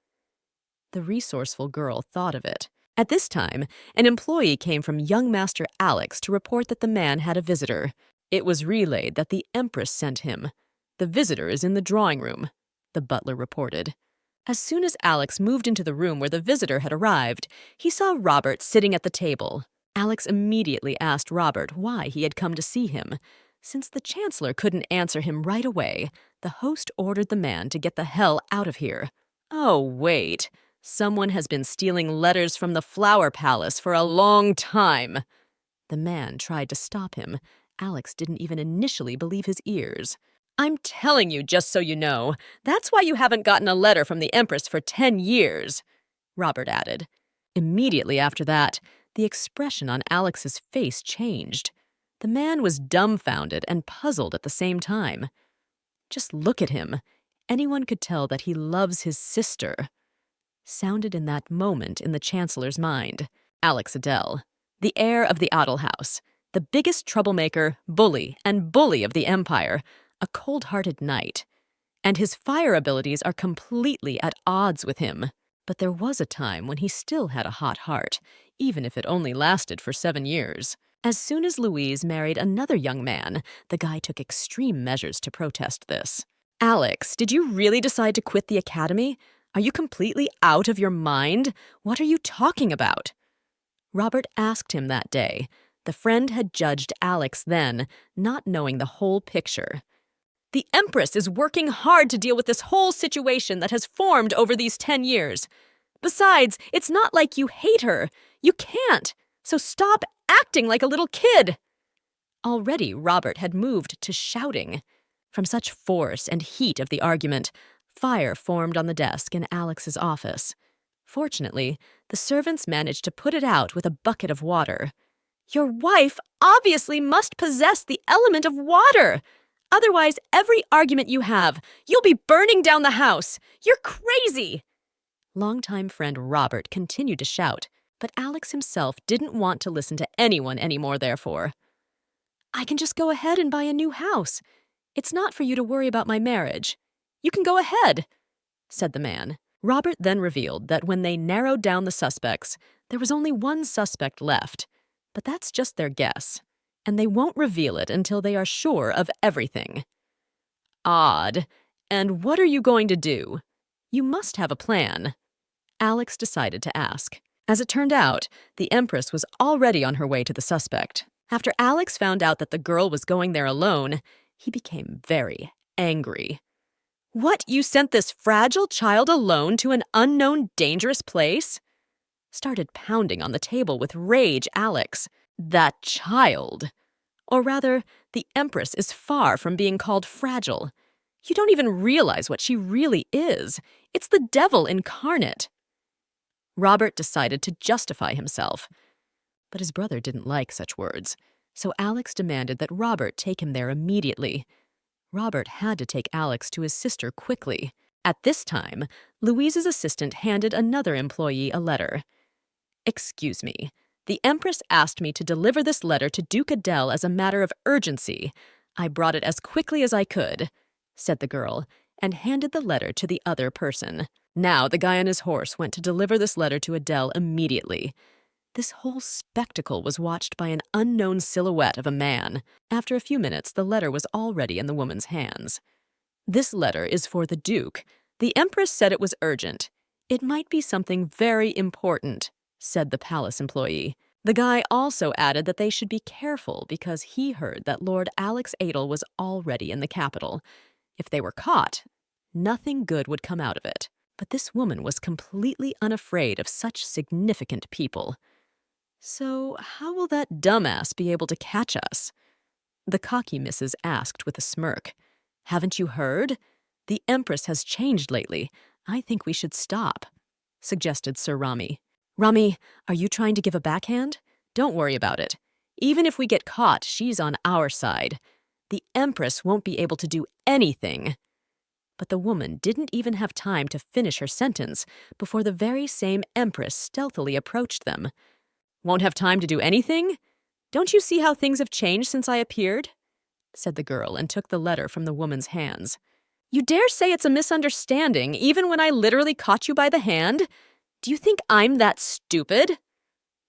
The resourceful girl thought of it. At this time, an employee came from young Master Alex to report that the man had a visitor. It was relayed that the Empress sent him. The visitor is in the drawing room, the butler reported. As soon as Alex moved into the room where the visitor had arrived, he saw Robert sitting at the table. Alex immediately asked Robert why he had come to see him. Since the Chancellor couldn't answer him right away, the host ordered the man to get the hell out of here. Oh, wait. Someone has been stealing letters from the Flower Palace for a long time. The man tried to stop him. Alex didn't even initially believe his ears. I'm telling you, just so you know, that's why you haven't gotten a letter from the Empress for 10 years, Robert added. Immediately after that, the expression on Alex's face changed. The man was dumbfounded and puzzled at the same time. Just look at him. Anyone could tell that he loves his sister. Sounded in that moment in the Chancellor's mind. Alex Adele, the heir of the Adele house, the biggest troublemaker, bully, and bully of the Empire, a cold-hearted knight. And his fire abilities are completely at odds with him. But there was a time when he still had a hot heart, even if it only lasted for 7 years. As soon as Louise married another young man, the guy took extreme measures to protest this. Alex, did you really decide to quit the academy? Are you completely out of your mind? What are you talking about? Robert asked him that day. The friend had judged Alex then, not knowing the whole picture. The Empress is working hard to deal with this whole situation that has formed over these 10 years. Besides, it's not like you hate her. You can't! So stop acting like a little kid! Already, Robert had moved to shouting. From such force and heat of the argument, fire formed on the desk in Alex's office. Fortunately, the servants managed to put it out with a bucket of water. Your wife obviously must possess the element of water. Otherwise, every argument you have, you'll be burning down the house. You're crazy! Longtime friend Robert continued to shout, but Alex himself didn't want to listen to anyone anymore, therefore. I can just go ahead and buy a new house. It's not for you to worry about my marriage. You can go ahead, said the man. Robert then revealed that when they narrowed down the suspects, there was only one suspect left. But that's just their guess, and they won't reveal it until they are sure of everything. Odd. And what are you going to do? You must have a plan. Alex decided to ask. As it turned out, the Empress was already on her way to the suspect. After Alex found out that the girl was going there alone, he became very angry. What, you sent this fragile child alone to an unknown, dangerous place? Started pounding on the table with rage, Alex. That child. Or rather, the Empress is far from being called fragile. You don't even realize what she really is. It's the devil incarnate. Robert decided to justify himself. But his brother didn't like such words, so Alex demanded that Robert take him there immediately. Robert had to take Alex to his sister quickly. At this time, Louise's assistant handed another employee a letter. Excuse me, the Empress asked me to deliver this letter to Duke Adele as a matter of urgency. I brought it as quickly as I could, said the girl, and handed the letter to the other person. Now the guy on his horse went to deliver this letter to Adele immediately. This whole spectacle was watched by an unknown silhouette of a man. After a few minutes, the letter was already in the woman's hands. This letter is for the Duke. The Empress said it was urgent. It might be something very important, said the palace employee. The guy also added that they should be careful because he heard that Lord Alex Adele was already in the capital. If they were caught, nothing good would come out of it. But this woman was completely unafraid of such significant people. So how will that dumbass be able to catch us? The cocky missus asked with a smirk. Haven't you heard? The Empress has changed lately. I think we should stop, suggested Sir Rami. Rami, are you trying to give a backhand? Don't worry about it. Even if we get caught, she's on our side. The Empress won't be able to do anything. But the woman didn't even have time to finish her sentence before the very same Empress stealthily approached them. Won't have time to do anything? Don't you see how things have changed since I appeared? Said the girl and took the letter from the woman's hands. You dare say it's a misunderstanding, even when I literally caught you by the hand? Do you think I'm that stupid?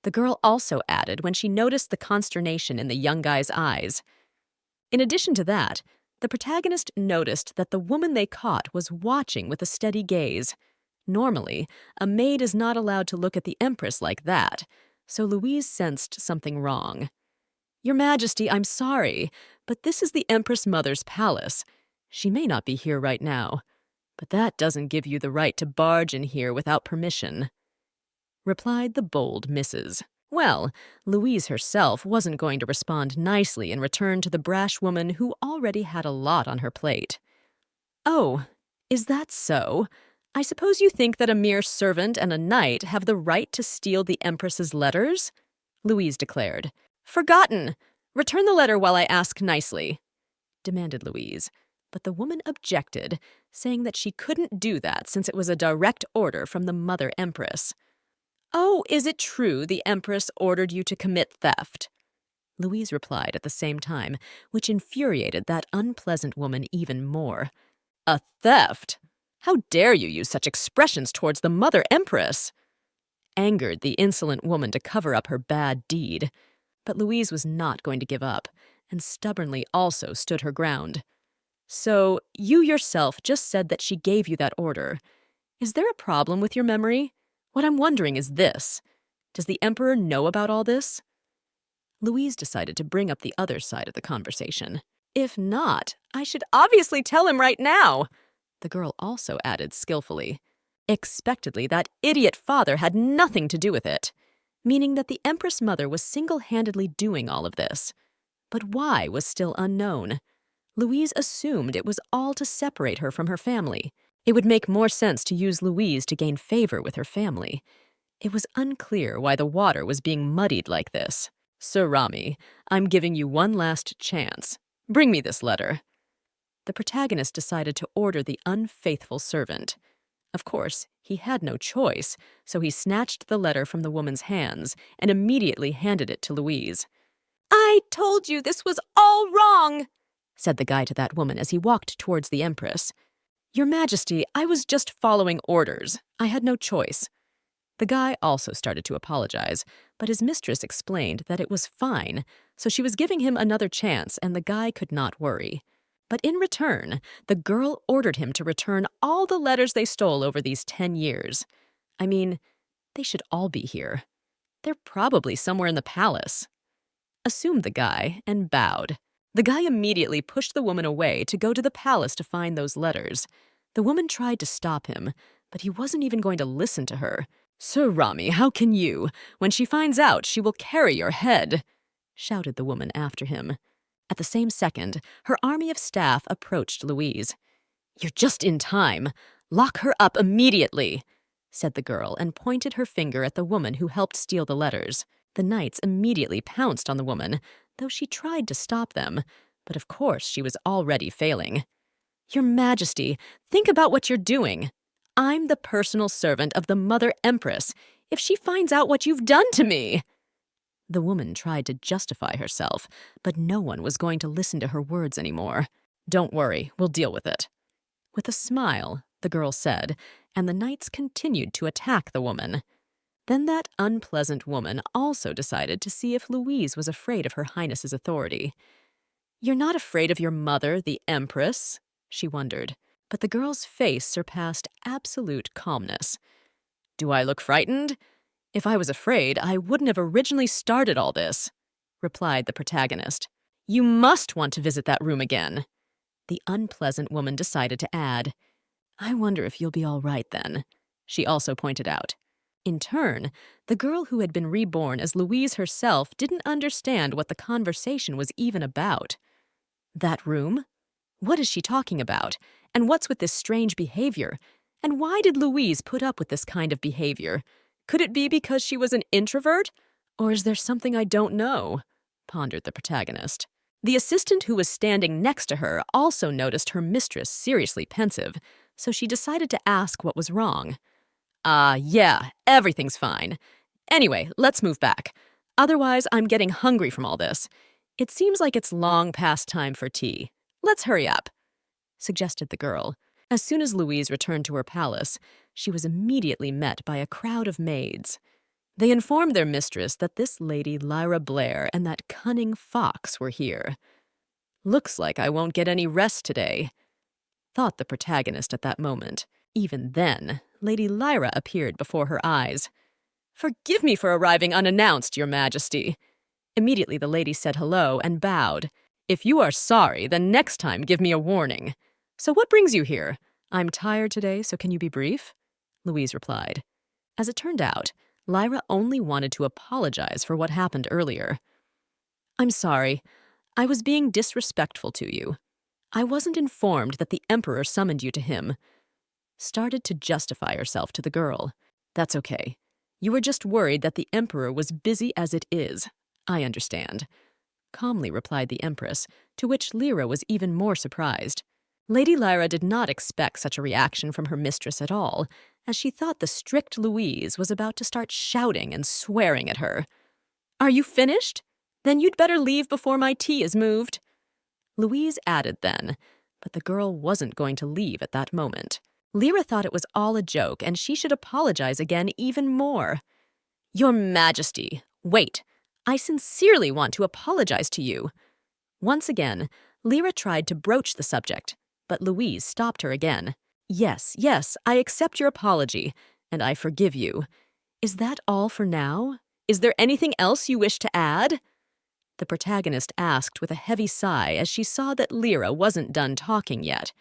The girl also added when she noticed the consternation in the young guy's eyes. In addition to that, the protagonist noticed that the woman they caught was watching with a steady gaze. Normally, a maid is not allowed to look at the Empress like that, so Louise sensed something wrong. Your Majesty, I'm sorry, but this is the Empress Mother's palace. She may not be here right now, but that doesn't give you the right to barge in here without permission, replied the bold Mrs. Well, Louise herself wasn't going to respond nicely in return to the brash woman who already had a lot on her plate. Oh, is that so? I suppose you think that a mere servant and a knight have the right to steal the Empress's letters? Louise declared. Forgotten! Return the letter while I ask nicely, demanded Louise. But the woman objected, saying that she couldn't do that since it was a direct order from the Mother Empress. Oh, is it true the Empress ordered you to commit theft? Louise replied at the same time, which infuriated that unpleasant woman even more. A theft? How dare you use such expressions towards the Mother Empress? Angered the insolent woman to cover up her bad deed. But Louise was not going to give up, and stubbornly also stood her ground. So, you yourself just said that she gave you that order. Is there a problem with your memory? What I'm wondering is this. Does the Emperor know about all this? Louise decided to bring up the other side of the conversation. If not, I should obviously tell him right now, the girl also added skillfully. Expectedly, that idiot father had nothing to do with it. meaning that the Empress mother was single-handedly doing all of this. But why was still unknown. Louise assumed it was all to separate her from her family. It would make more sense to use Louise to gain favor with her family. It was unclear why the water was being muddied like this. "Sir Rami, I'm giving you one last chance. Bring me this letter." The protagonist decided to order the unfaithful servant. Of course, he had no choice, so he snatched the letter from the woman's hands and immediately handed it to Louise. "I told you this was all wrong," said the guy to that woman as he walked towards the Empress. "Your Majesty, I was just following orders. I had no choice." The guy also started to apologize, but his mistress explained that it was fine, so she was giving him another chance and the guy could not worry. But in return, the girl ordered him to return all the letters they stole over these 10 years. I mean, they should all be here. They're probably somewhere in the palace. Assumed the guy and bowed. The guy immediately pushed the woman away to go to the palace to find those letters. The woman tried to stop him, but he wasn't even going to listen to her. "Sir Rami, how can you? When she finds out, she will carry your head," shouted the woman after him. At the same second, her army of staff approached Louise. "You're just in time. Lock her up immediately," said the girl and pointed her finger at the woman who helped steal the letters. The knights immediately pounced on the woman, though she tried to stop them, but of course she was already failing. "Your Majesty, think about what you're doing. I'm the personal servant of the Mother Empress. If she finds out what you've done to me—" The woman tried to justify herself, but no one was going to listen to her words anymore. "Don't worry, we'll deal with it." With a smile, the girl said, and the knights continued to attack the woman. Then that unpleasant woman also decided to see if Louise was afraid of Her Highness's authority. "You're not afraid of your mother, the Empress?" she wondered, but the girl's face surpassed absolute calmness. "Do I look frightened? If I was afraid, I wouldn't have originally started all this," replied the protagonist. "You must want to visit that room again." The unpleasant woman decided to add, "I wonder if you'll be all right then," she also pointed out. In turn, the girl who had been reborn as Louise herself didn't understand what the conversation was even about. That room? What is she talking about? And what's with this strange behavior? And why did Louise put up with this kind of behavior? Could it be because she was an introvert? Or is there something I don't know? Pondered the protagonist. The assistant who was standing next to her also noticed her mistress seriously pensive, so she decided to ask what was wrong. Yeah, everything's fine. Anyway, let's move back. Otherwise, I'm getting hungry from all this. It seems like it's long past time for tea. Let's hurry up," suggested the girl. As soon as Louise returned to her palace, she was immediately met by a crowd of maids. They informed their mistress that this lady Lyra Blair and that cunning fox were here. "Looks like I won't get any rest today," thought the protagonist at that moment. Even then, Lady Lyra appeared before her eyes. "Forgive me for arriving unannounced, Your Majesty." Immediately the lady said hello and bowed. "If you are sorry, then next time give me a warning. So what brings you here? I'm tired today, so can you be brief?" Louise replied. As it turned out, Lyra only wanted to apologize for what happened earlier. "I'm sorry. I was being disrespectful to you. I wasn't informed that the Emperor summoned you to him." Started to justify herself to the girl. "That's okay. You were just worried that the Emperor was busy as it is. I understand," calmly replied the Empress, to which Lyra was even more surprised. Lady Lyra did not expect such a reaction from her mistress at all, as she thought the strict Louise was about to start shouting and swearing at her. "Are you finished? Then you'd better leave before my tea is moved." Louise added then, but the girl wasn't going to leave at that moment. Lyra thought it was all a joke and she should apologize again even more. "Your Majesty, wait. I sincerely want to apologize to you." Once again, Lyra tried to broach the subject, but Louise stopped her again. Yes, I accept your apology, and I forgive you. Is that all for now? Is there anything else you wish to add?" The protagonist asked with a heavy sigh as she saw that Lyra wasn't done talking yet.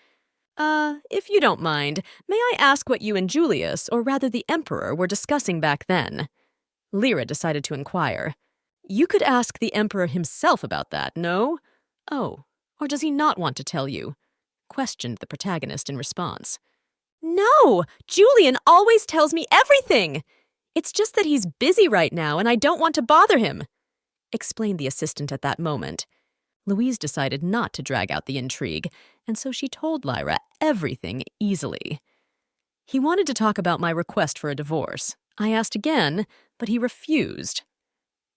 If you don't mind, may I ask what you and Julius, or rather the Emperor, were discussing back then?" Lyra decided to inquire. You could ask the Emperor himself about that, no? Oh, or does he not want to tell you? Questioned the protagonist in response. No! Julian always tells me everything! It's just that he's busy right now and I don't want to bother him, explained the assistant at that moment. Louise decided not to drag out the intrigue, and so she told Lyra everything easily. He wanted to talk about my request for a divorce. I asked again, but he refused.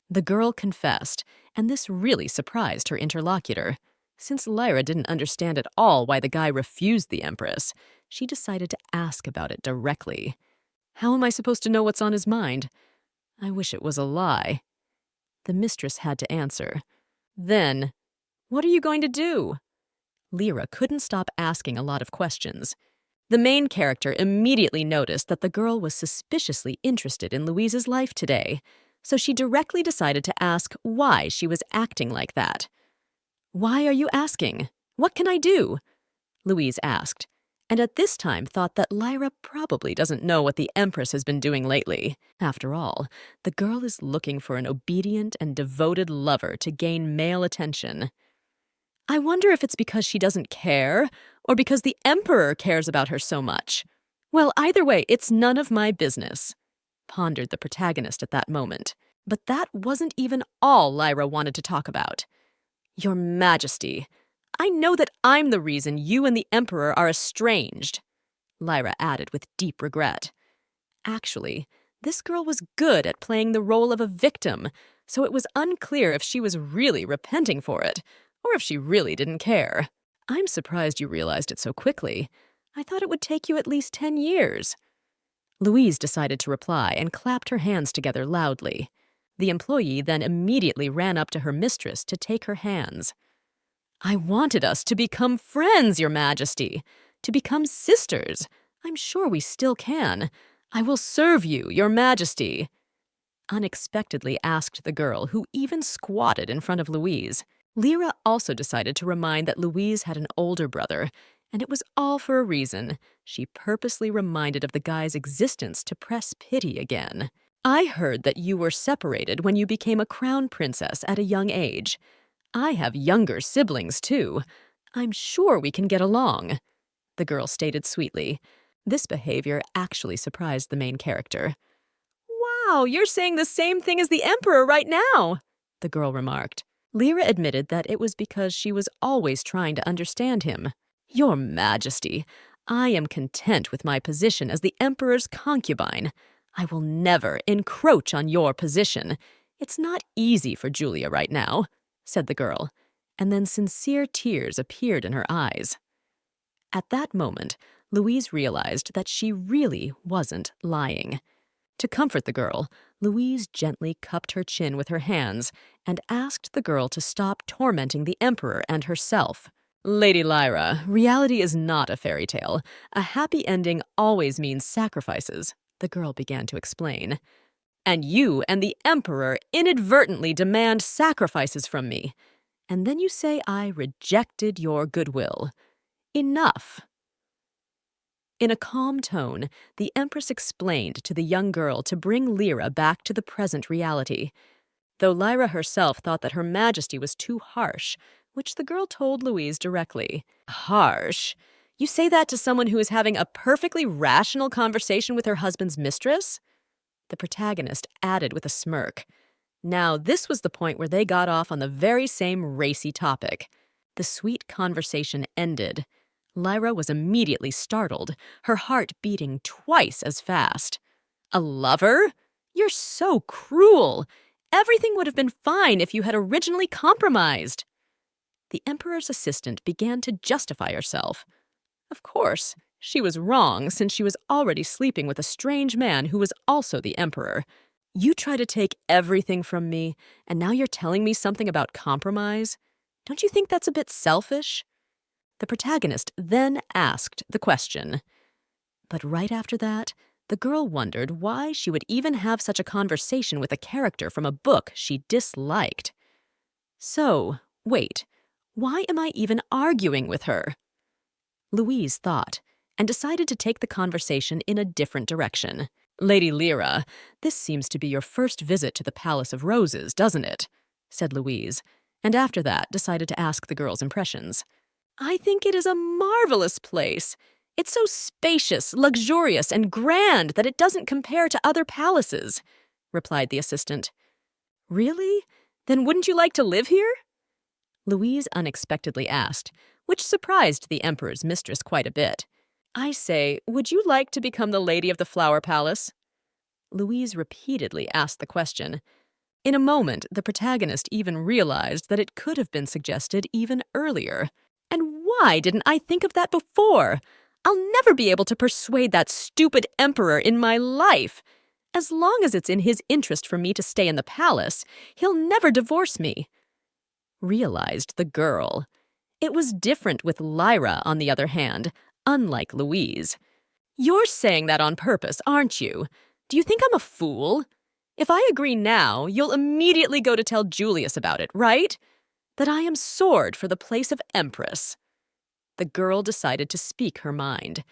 The girl confessed, and this really surprised her interlocutor. Since Lyra didn't understand at all why the guy refused the Empress, she decided to ask about it directly. How am I supposed to know what's on his mind? I wish it was a lie. The mistress had to answer. Then, what are you going to do? Lyra couldn't stop asking a lot of questions. The main character immediately noticed that the girl was suspiciously interested in Louise's life today, so she directly decided to ask why she was acting like that. Why are you asking? What can I do? Louise asked, and at this time thought that Lyra probably doesn't know what the Empress has been doing lately. After all, the girl is looking for an obedient and devoted lover to gain male attention. I wonder if it's because she doesn't care, or because the Emperor cares about her so much. Well, either way, it's none of my business, pondered the protagonist at that moment. But that wasn't even all Lyra wanted to talk about. Your Majesty, I know that I'm the reason you and the Emperor are estranged, Lyra added with deep regret. Actually, this girl was good at playing the role of a victim, so it was unclear if she was really repenting for it, or if she really didn't care. I'm surprised you realized it so quickly. I thought it would take you at least 10 years. Louise decided to reply and clapped her hands together loudly. The employee then immediately ran up to her mistress to take her hands. I wanted us to become friends, Your Majesty, to become sisters. I'm sure we still can. I will serve you, Your Majesty, unexpectedly asked the girl, who even squatted in front of Louise. Lyra also decided to remind that Louise had an older brother, and it was all for a reason. She purposely reminded of the guy's existence to press pity again. I heard that you were separated when you became a crown princess at a young age. I have younger siblings, too. I'm sure we can get along, the girl stated sweetly. This behavior actually surprised the main character. Wow, you're saying the same thing as the Emperor right now, the girl remarked. Lyra admitted that it was because she was always trying to understand him. Your Majesty, I am content with my position as the Emperor's concubine. I will never encroach on your position. It's not easy for Julia right now, said the girl, and then sincere tears appeared in her eyes. At that moment, Louise realized that she really wasn't lying. To comfort the girl, Louise gently cupped her chin with her hands and asked the girl to stop tormenting the Emperor and herself. Lady Lyra, reality is not a fairy tale. A happy ending always means sacrifices, the girl began to explain. And you and the Emperor inadvertently demand sacrifices from me. And then you say I rejected your goodwill. Enough. In a calm tone, the Empress explained to the young girl to bring Lyra back to the present reality, though Lyra herself thought that Her Majesty was too harsh, which the girl told Louise directly. Harsh? You say that to someone who is having a perfectly rational conversation with her husband's mistress? The protagonist added with a smirk. Now, this was the point where they got off on the very same racy topic. The sweet conversation ended. Lyra was immediately startled, her heart beating twice as fast. A lover? You're so cruel! Everything would have been fine if you had originally compromised. The Emperor's assistant began to justify herself. Of course, she was wrong since she was already sleeping with a strange man who was also the Emperor. You try to take everything from me, and now you're telling me something about compromise? Don't you think that's a bit selfish? The protagonist then asked the question. But right after that, the girl wondered why she would even have such a conversation with a character from a book she disliked. So, wait, why am I even arguing with her? Louise thought, and decided to take the conversation in a different direction. Lady Lyra, this seems to be your first visit to the Palace of Roses, doesn't it? Said Louise, and after that decided to ask the girl's impressions. I think it is a marvelous place. It's so spacious, luxurious, and grand that it doesn't compare to other palaces, replied the assistant. Really? Then wouldn't you like to live here? Louise unexpectedly asked, which surprised the Emperor's mistress quite a bit. I say, would you like to become the Lady of the Flower Palace? Louise repeatedly asked the question. In a moment, the protagonist even realized that it could have been suggested even earlier. And why didn't I think of that before? I'll never be able to persuade that stupid emperor in my life. As long as it's in his interest for me to stay in the palace, he'll never divorce me. Realized the girl. It was different with Lyra, on the other hand, unlike Louise. You're saying that on purpose, aren't you? Do you think I'm a fool? If I agree now, you'll immediately go to tell Julius about it, right? That I am soared for the place of Empress. The girl decided to speak her mind.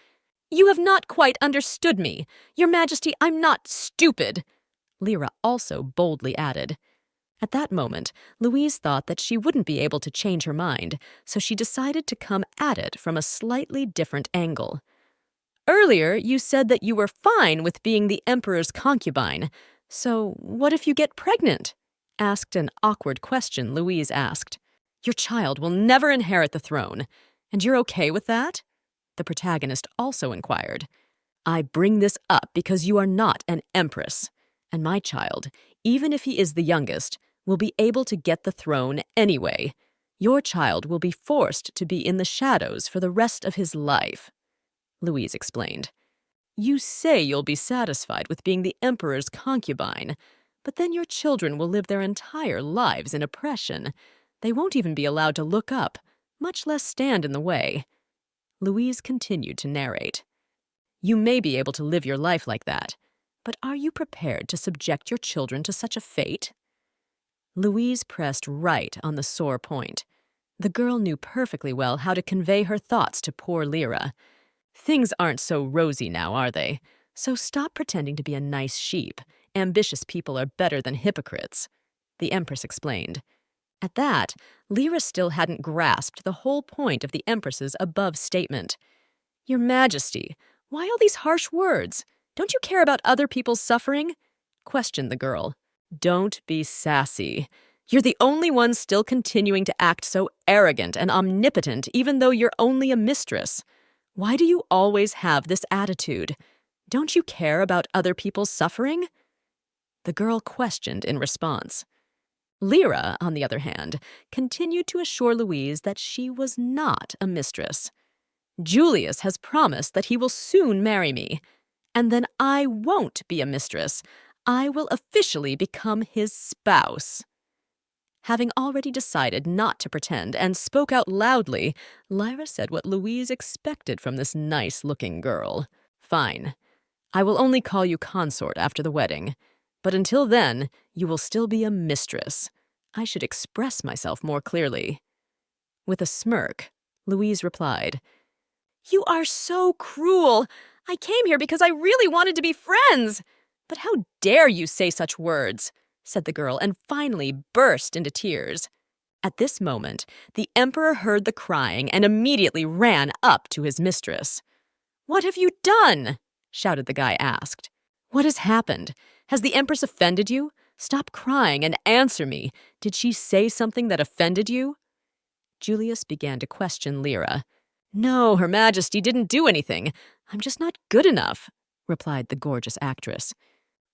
You have not quite understood me. Your Majesty, I'm not stupid, Lyra also boldly added. At that moment, Louise thought that she wouldn't be able to change her mind, so she decided to come at it from a slightly different angle. Earlier, you said that you were fine with being the Emperor's concubine. So what if you get pregnant? Asked an awkward question Louise asked. Your child will never inherit the throne. And you're okay with that? The protagonist also inquired. I bring this up because you are not an empress. And my child, even if he is the youngest, will be able to get the throne anyway. Your child will be forced to be in the shadows for the rest of his life, Louise explained. You say you'll be satisfied with being the emperor's concubine, but then your children will live their entire lives in oppression. They won't even be allowed to look up, much less stand in the way. Louise continued to narrate. You may be able to live your life like that, but are you prepared to subject your children to such a fate? Louise pressed right on the sore point. The girl knew perfectly well how to convey her thoughts to poor Lyra. Things aren't so rosy now, are they? So stop pretending to be a nice sheep. Ambitious people are better than hypocrites, the Empress explained. At that, Lyra still hadn't grasped the whole point of the Empress's above statement. Your Majesty, why all these harsh words? Don't you care about other people's suffering? Questioned the girl. Don't be sassy. You're the only one still continuing to act so arrogant and omnipotent even though you're only a mistress. Why do you always have this attitude? Don't you care about other people's suffering? The girl questioned in response. Lyra, on the other hand, continued to assure Louise that she was not a mistress. Julius has promised that he will soon marry me, and then I won't be a mistress. I will officially become his spouse. Having already decided not to pretend and spoke out loudly, Lyra said what Louise expected from this nice-looking girl. Fine. I will only call you consort after the wedding. But until then, you will still be a mistress. I should express myself more clearly. With a smirk, Louise replied, You are so cruel. I came here because I really wanted to be friends. But how dare you say such words? Said the girl, and finally burst into tears. At this moment, the Emperor heard the crying and immediately ran up to his mistress. What have you done? Shouted the guy asked. What has happened? Has the Empress offended you? Stop crying and answer me. Did she say something that offended you? Julius began to question Lyra. No, Her Majesty didn't do anything. I'm just not good enough, replied the gorgeous actress.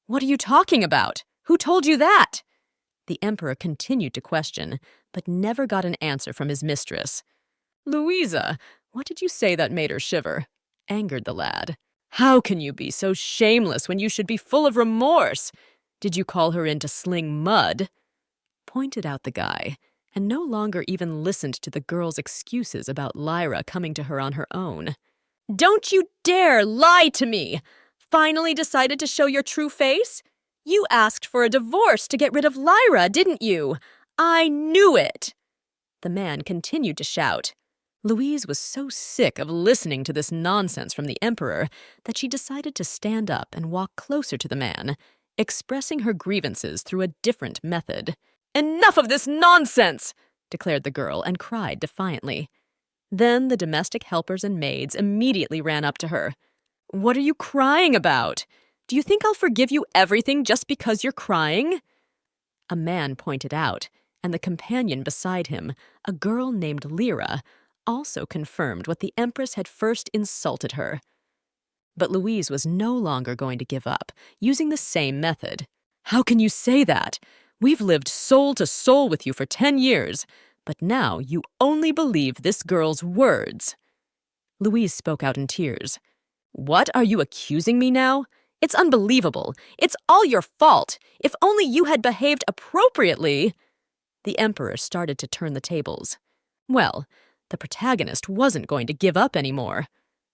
What are you talking about? Who told you that? The Emperor continued to question, but never got an answer from his mistress. Louisa, what did you say that made her shiver? Angered the lad. How can you be so shameless when you should be full of remorse? Did you call her in to sling mud? Pointed out the guy, and no longer even listened to the girl's excuses about Lyra coming to her on her own. Don't you dare lie to me! Finally decided to show your true face? You asked for a divorce to get rid of Lyra, didn't you? I knew it! The man continued to shout. Louise was so sick of listening to this nonsense from the Emperor that she decided to stand up and walk closer to the man, expressing her grievances through a different method. "Enough of this nonsense!" declared the girl and cried defiantly. Then the domestic helpers and maids immediately ran up to her. "What are you crying about? Do you think I'll forgive you everything just because you're crying?" A man pointed out, and the companion beside him, a girl named Lyra, also confirmed what the Empress had first insulted her. But Louise was no longer going to give up, using the same method. "How can you say that? We've lived soul to soul with you for 10 years, but now you only believe this girl's words." Louise spoke out in tears. "What are you accusing me now? It's unbelievable. It's all your fault. If only you had behaved appropriately." The Emperor started to turn the tables. Well, the protagonist wasn't going to give up anymore.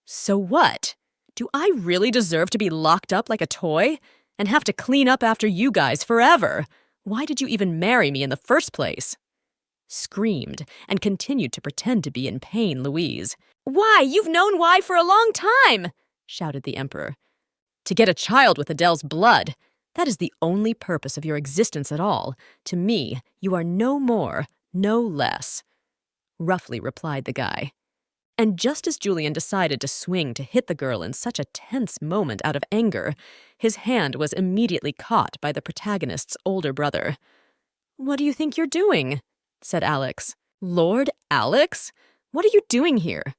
"So what? Do I really deserve to be locked up like a toy and have to clean up after you guys forever? Why did you even marry me in the first place?" Screamed and continued to pretend to be in pain Louise. "Why, you've known why for a long time!" shouted the Emperor. "To get a child with Adele's blood. That is the only purpose of your existence at all. To me, you are no more, no less," roughly replied the guy. And just as Julian decided to swing to hit the girl in such a tense moment out of anger, his hand was immediately caught by the protagonist's older brother. "What do you think you're doing?" said Alex. "Lord Alex? What are you doing here?"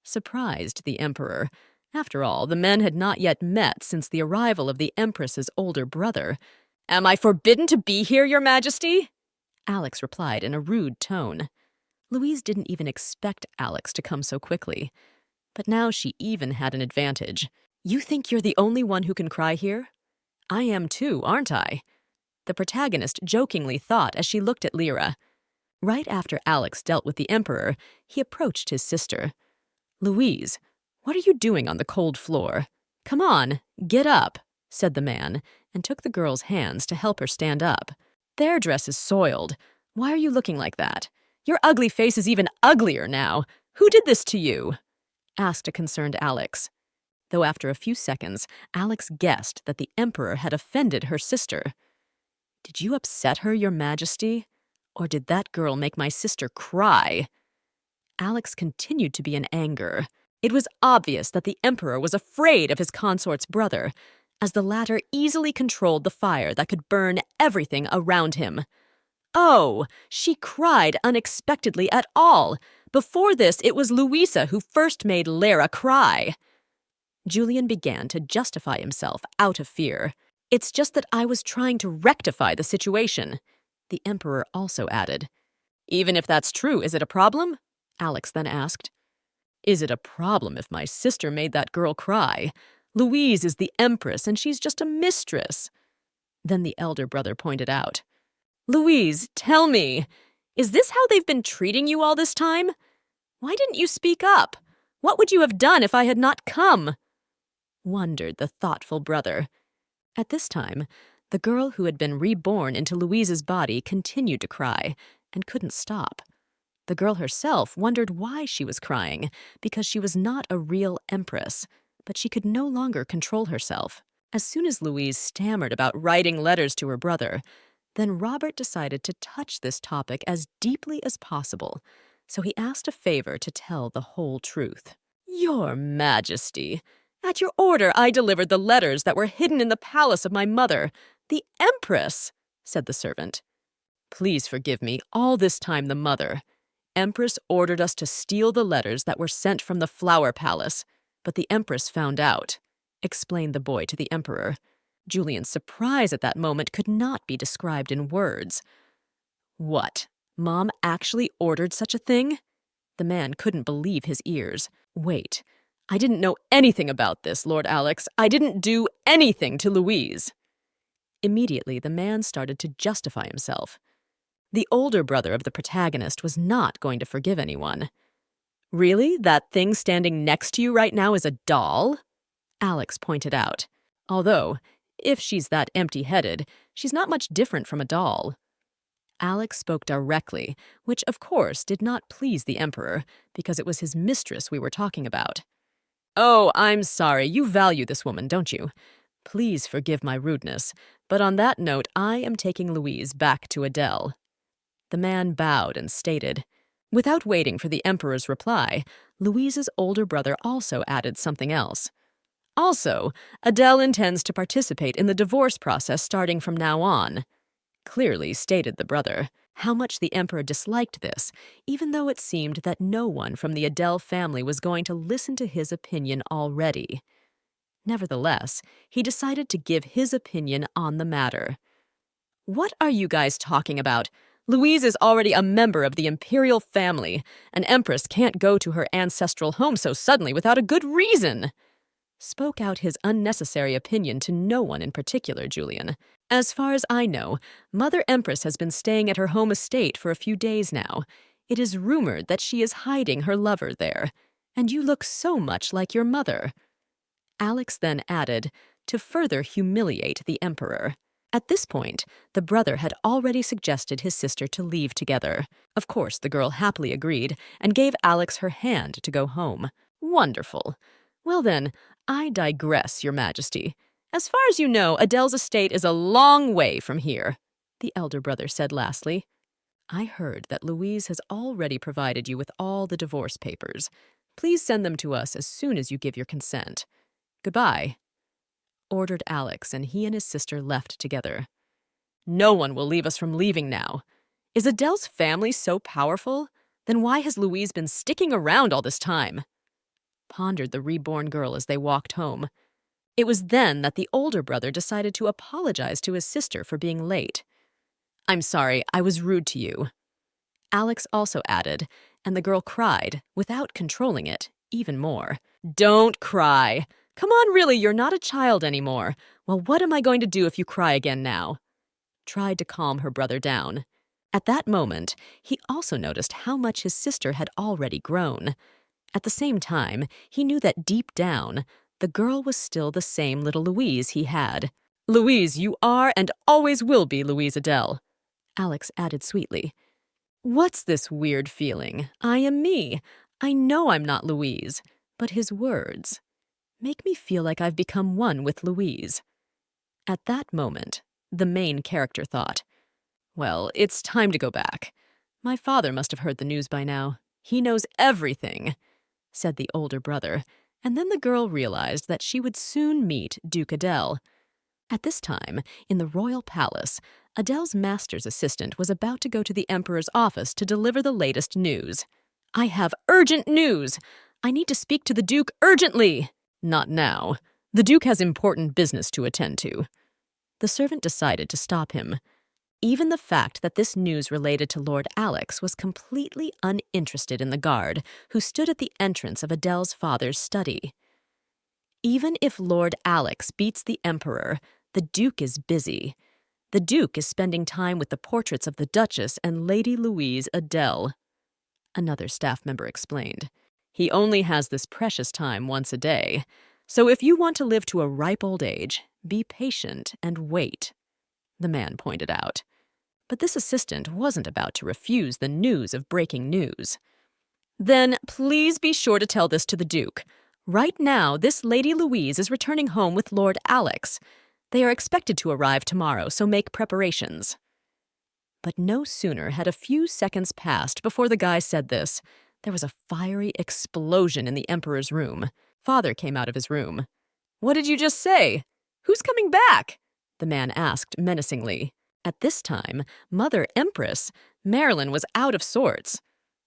Surprised the Emperor. After all, the men had not yet met since the arrival of the Empress's older brother. "Am I forbidden to be here, Your Majesty?" Alex replied in a rude tone. Louise didn't even expect Alex to come so quickly. But now she even had an advantage. "You think you're the only one who can cry here? I am too, aren't I?" The protagonist jokingly thought as she looked at Lyra. Right after Alex dealt with the Emperor, he approached his sister. "Louise, what are you doing on the cold floor? Come on, get up," said the man, and took the girl's hands to help her stand up. "Their dress is soiled. Why are you looking like that? Your ugly face is even uglier now. Who did this to you?" asked a concerned Alex. Though after a few seconds, Alex guessed that the Emperor had offended her sister. "Did you upset her, Your Majesty? Or did that girl make my sister cry?" Alex continued to be in anger. It was obvious that the Emperor was afraid of his consort's brother, as the latter easily controlled the fire that could burn everything around him. Oh, she cried unexpectedly at all. Before this, it was Louisa who first made Lyra cry. Julian began to justify himself out of fear. "It's just that I was trying to rectify the situation," the Emperor also added. "Even if that's true, is it a problem?" Alex then asked. "Is it a problem if my sister made that girl cry? Louise is the Empress, and she's just a mistress." Then the elder brother pointed out. "Louise, tell me, is this how they've been treating you all this time? Why didn't you speak up? What would you have done if I had not come?" wondered the thoughtful brother. At this time, the girl who had been reborn into Louise's body continued to cry and couldn't stop. The girl herself wondered why she was crying, because she was not a real Empress, but she could no longer control herself. As soon as Louise stammered about writing letters to her brother, then Robert decided to touch this topic as deeply as possible, so he asked a favor to tell the whole truth. "Your Majesty, at your order I delivered the letters that were hidden in the palace of my mother, the Empress," said the servant. "Please forgive me, all this time the mother. Empress ordered us to steal the letters that were sent from the Flower Palace, but the Empress found out," explained the boy to the Emperor. Julian's surprise at that moment could not be described in words. "What? Mom actually ordered such a thing?" The man couldn't believe his ears. "Wait, I didn't know anything about this, Lord Alex. I didn't do anything to Louise." Immediately, the man started to justify himself. The older brother of the protagonist was not going to forgive anyone. "Really? That thing standing next to you right now is a doll?" Alex pointed out. Although, if she's that empty-headed, she's not much different from a doll. Alex spoke directly, which of course did not please the Emperor, because it was his mistress we were talking about. "Oh, I'm sorry. You value this woman, don't you? Please forgive my rudeness, but on that note, I am taking Louise back to Adele." The man bowed and stated. Without waiting for the Emperor's reply, Louise's older brother also added something else. "Also, Adele intends to participate in the divorce process starting from now on," clearly stated the brother. How much the Emperor disliked this, even though it seemed that no one from the Adele family was going to listen to his opinion already. Nevertheless, he decided to give his opinion on the matter. "What are you guys talking about? Louise is already a member of the imperial family. An empress can't go to her ancestral home so suddenly without a good reason," spoke out his unnecessary opinion to no one in particular, Julian. "As far as I know, Mother Empress has been staying at her home estate for a few days now. It is rumored that she is hiding her lover there, and you look so much like your mother." Alex then added, to further humiliate the Emperor. At this point, the brother had already suggested his sister to leave together. Of course, the girl happily agreed and gave Alex her hand to go home. "Wonderful. Well then, I digress, Your Majesty. As far as you know, Adele's estate is a long way from here," the elder brother said lastly. "I heard that Louise has already provided you with all the divorce papers. Please send them to us as soon as you give your consent. Goodbye," ordered Alex, and he and his sister left together. "No one will leave us from leaving now. Is Adele's family so powerful? Then why has Louise been sticking around all this time?" pondered the reborn girl as they walked home. It was then that the older brother decided to apologize to his sister for being late. "I'm sorry, I was rude to you," Alex also added, and the girl cried, without controlling it, even more. "Don't cry. Come on, really, you're not a child anymore. Well, what am I going to do if you cry again now?" tried to calm her brother down. At that moment, he also noticed how much his sister had already grown. At the same time, he knew that deep down, the girl was still the same little Louise he had. "Louise, you are and always will be Louise Adele," Alex added sweetly. "What's this weird feeling? I am me. I know I'm not Louise, but his words make me feel like I've become one with Louise." At that moment, the main character thought, "Well, it's time to go back. My father must have heard the news by now. He knows everything," said the older brother, and then the girl realized that she would soon meet Duke Adele. At this time, in the royal palace, Adele's master's assistant was about to go to the Emperor's office to deliver the latest news. "I have urgent news! I need to speak to the Duke urgently!" "Not now. The Duke has important business to attend to." The servant decided to stop him. Even the fact that this news related to Lord Alex was completely uninterested in the guard who stood at the entrance of Adele's father's study. Even if Lord Alex beats the Emperor, the Duke is busy. The Duke is spending time with the portraits of the Duchess and Lady Louise Adele, another staff member explained. "He only has this precious time once a day. So if you want to live to a ripe old age, be patient and wait," the man pointed out. But this assistant wasn't about to refuse the news of breaking news. "Then please be sure to tell this to the Duke. Right now, this Lady Louise is returning home with Lord Alex. They are expected to arrive tomorrow, so make preparations." But no sooner had a few seconds passed before the guy said this. There was a fiery explosion in the Emperor's room. Father came out of his room. "What did you just say? Who's coming back?" the man asked menacingly. At this time, Mother Empress, Marilyn, was out of sorts.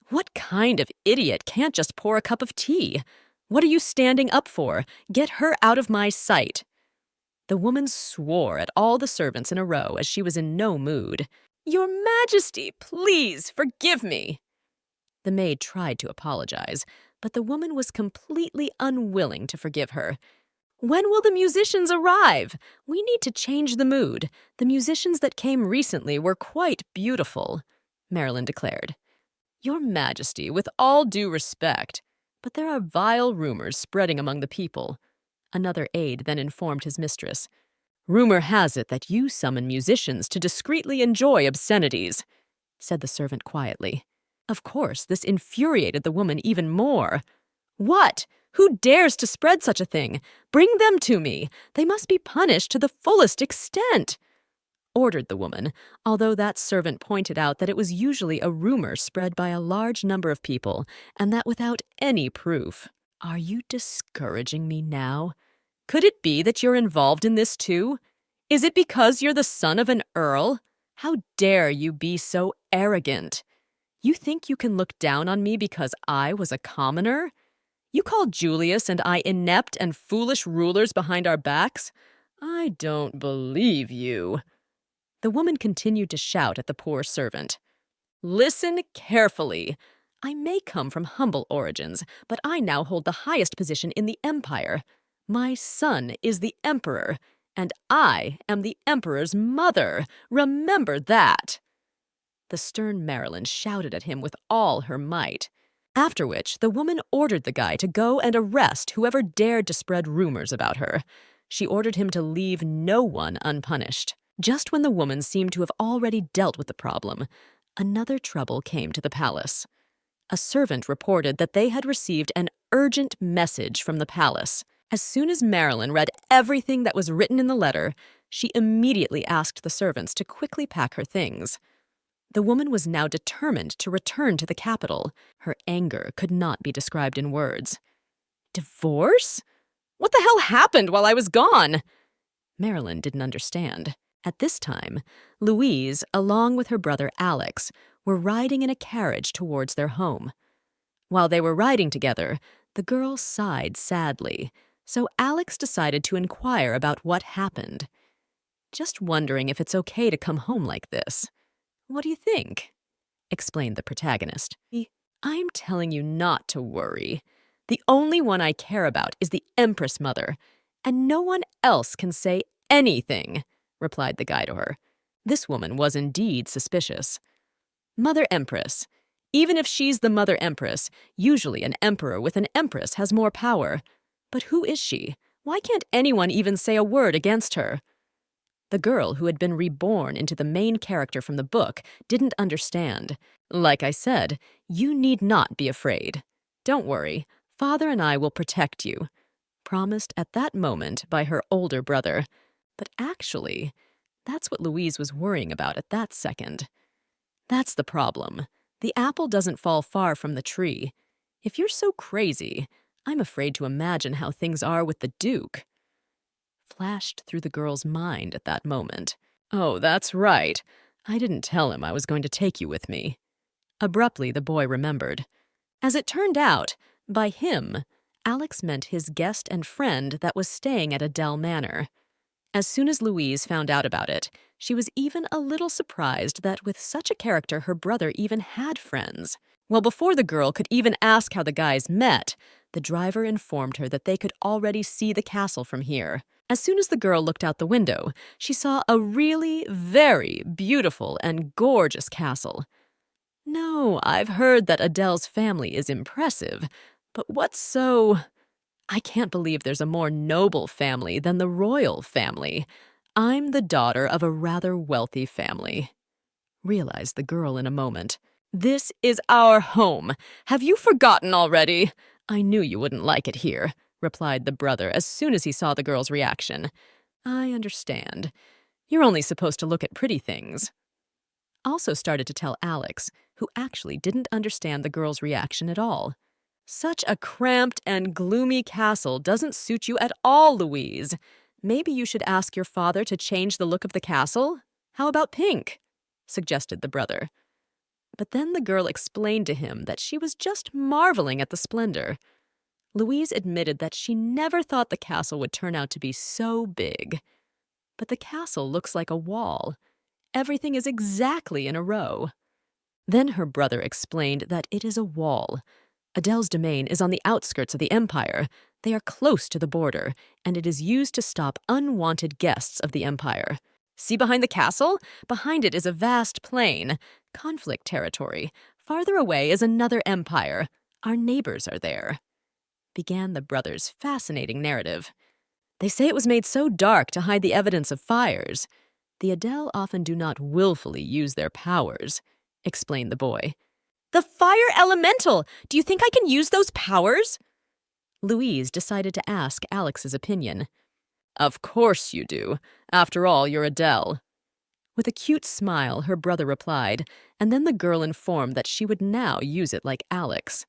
"What kind of idiot can't just pour a cup of tea? What are you standing up for? Get her out of my sight." The woman swore at all the servants in a row as she was in no mood. "Your Majesty, please forgive me." The maid tried to apologize, but the woman was completely unwilling to forgive her. "When will the musicians arrive? We need to change the mood. The musicians that came recently were quite beautiful," Marilyn declared. "Your Majesty, with all due respect, but there are vile rumors spreading among the people," another aide then informed his mistress. "Rumor has it that you summon musicians to discreetly enjoy obscenities. said the servant quietly. Of course, this infuriated the woman even more. What? Who dares to spread such a thing? Bring them to me. They must be punished to the fullest extent, ordered the woman, although that servant pointed out that it was usually a rumor spread by a large number of people, and that without any proof. Are you discouraging me now? Could it be that you're involved in this too? Is it because you're the son of an earl? How dare you be so arrogant? You think you can look down on me because I was a commoner? You call Julius and I inept and foolish rulers behind our backs? I don't believe you. The woman continued to shout at the poor servant. Listen carefully. I may come from humble origins, but I now hold the highest position in the empire. My son is the emperor, and I am the emperor's mother. Remember that. The stern Marilyn shouted at him with all her might, after which the woman ordered the guy to go and arrest whoever dared to spread rumors about her. She ordered him to leave no one unpunished. Just when the woman seemed to have already dealt with the problem, another trouble came to the palace. A servant reported that they had received an urgent message from the palace. As soon as Marilyn read everything that was written in the letter, she immediately asked the servants to quickly pack her things. The woman was now determined to return to the capital. Her anger could not be described in words. Divorce? What the hell happened while I was gone? Marilyn didn't understand. At this time, Louise, along with her brother Alex, were riding in a carriage towards their home. While they were riding together, the girl sighed sadly, so Alex decided to inquire about what happened. Just wondering if it's okay to come home like this. What do you think? Explained the protagonist. I'm telling you not to worry. The only one I care about is the Empress mother, and no one else can say anything, replied the guy to her. This woman was indeed suspicious. Mother Empress. Even if she's the Mother Empress, usually an emperor with an empress has more power. But who is she? Why can't anyone even say a word against her? The girl, who had been reborn into the main character from the book, didn't understand. Like I said, you need not be afraid. Don't worry, Father and I will protect you, promised at that moment by her older brother. But actually, that's what Louise was worrying about at that second. That's the problem. The apple doesn't fall far from the tree. If you're so crazy, I'm afraid to imagine how things are with the Duke. Flashed through the girl's mind at that moment. Oh, that's right. I didn't tell him I was going to take you with me. Abruptly, the boy remembered. As it turned out, by him, Alex meant his guest and friend that was staying at Adele Manor. As soon as Louise found out about it, she was even a little surprised that with such a character her brother even had friends. Well, before the girl could even ask how the guys met, the driver informed her that they could already see the castle from here. As soon as the girl looked out the window, she saw a really very beautiful and gorgeous castle. No, I've heard that Adele's family is impressive, but what's so... I can't believe there's a more noble family than the royal family. I'm the daughter of a rather wealthy family, realized the girl in a moment. This is our home. Have you forgotten already? I knew you wouldn't like it here, replied the brother as soon as he saw the girl's reaction. I understand. You're only supposed to look at pretty things. Also started to tell Alex, who actually didn't understand the girl's reaction at all. Such a cramped and gloomy castle doesn't suit you at all, Louise. Maybe you should ask your father to change the look of the castle? How about pink? Suggested the brother. But then the girl explained to him that she was just marveling at the splendor. Louise admitted that she never thought the castle would turn out to be so big. But the castle looks like a wall. Everything is exactly in a row. Then her brother explained that it is a wall. Adele's domain is on the outskirts of the empire. They are close to the border, and it is used to stop unwanted guests of the empire. See behind the castle? Behind it is a vast plain, conflict territory. Farther away is another empire. Our neighbors are there, began the brother's fascinating narrative. They say it was made so dark to hide the evidence of fires. The Adele often do not willfully use their powers. explained the boy. The fire elemental! Do you think I can use those powers? Louise decided to ask Alex's opinion. Of course you do. After all, you're Adele. With a cute smile, her brother replied, and then the girl informed that she would now use it like Alex.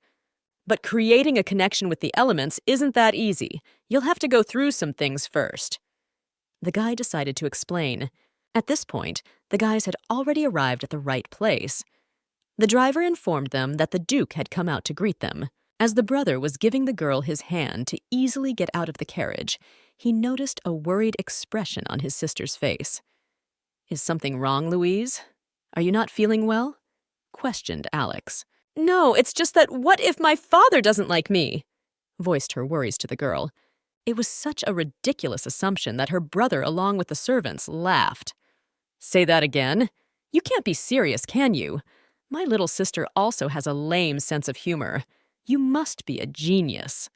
But creating a connection with the elements isn't that easy. You'll have to go through some things first. The guy decided to explain. At this point, the guys had already arrived at the right place. The driver informed them that the Duke had come out to greet them. As the brother was giving the girl his hand to easily get out of the carriage, he noticed a worried expression on his sister's face. Is something wrong, Louise? Are you not feeling well? Questioned Alex. No, it's just that what if my father doesn't like me? Voiced her worries to the girl. It was such a ridiculous assumption that her brother, along with the servants, laughed. Say that again? You can't be serious, can you? My little sister also has a lame sense of humor. You must be a genius.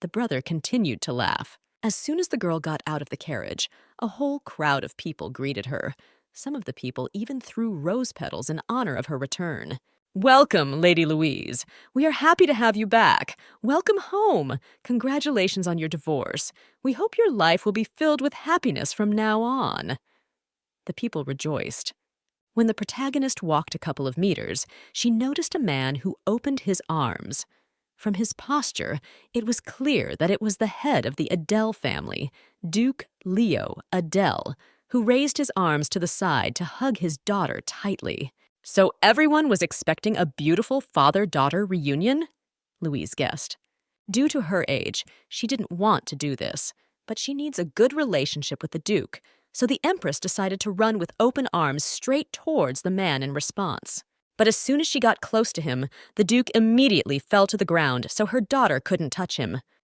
The brother continued to laugh. As soon as the girl got out of the carriage, a whole crowd of people greeted her. Some of the people even threw rose petals in honor of her return. Welcome, Lady Louise. We are happy to have you back. Welcome home. Congratulations on your divorce. We hope your life will be filled with happiness from now on. The people rejoiced. When the protagonist walked a couple of meters, she noticed a man who opened his arms. From his posture, it was clear that it was the head of the Adele family, Duke Leo Adele, who raised his arms to the side to hug his daughter tightly. So everyone was expecting a beautiful father-daughter reunion? Louise guessed. Due to her age, she didn't want to do this, but she needs a good relationship with the Duke, so the Empress decided to run with open arms straight towards the man in response. But as soon as she got close to him, the Duke immediately fell to the ground so her daughter couldn't touch him.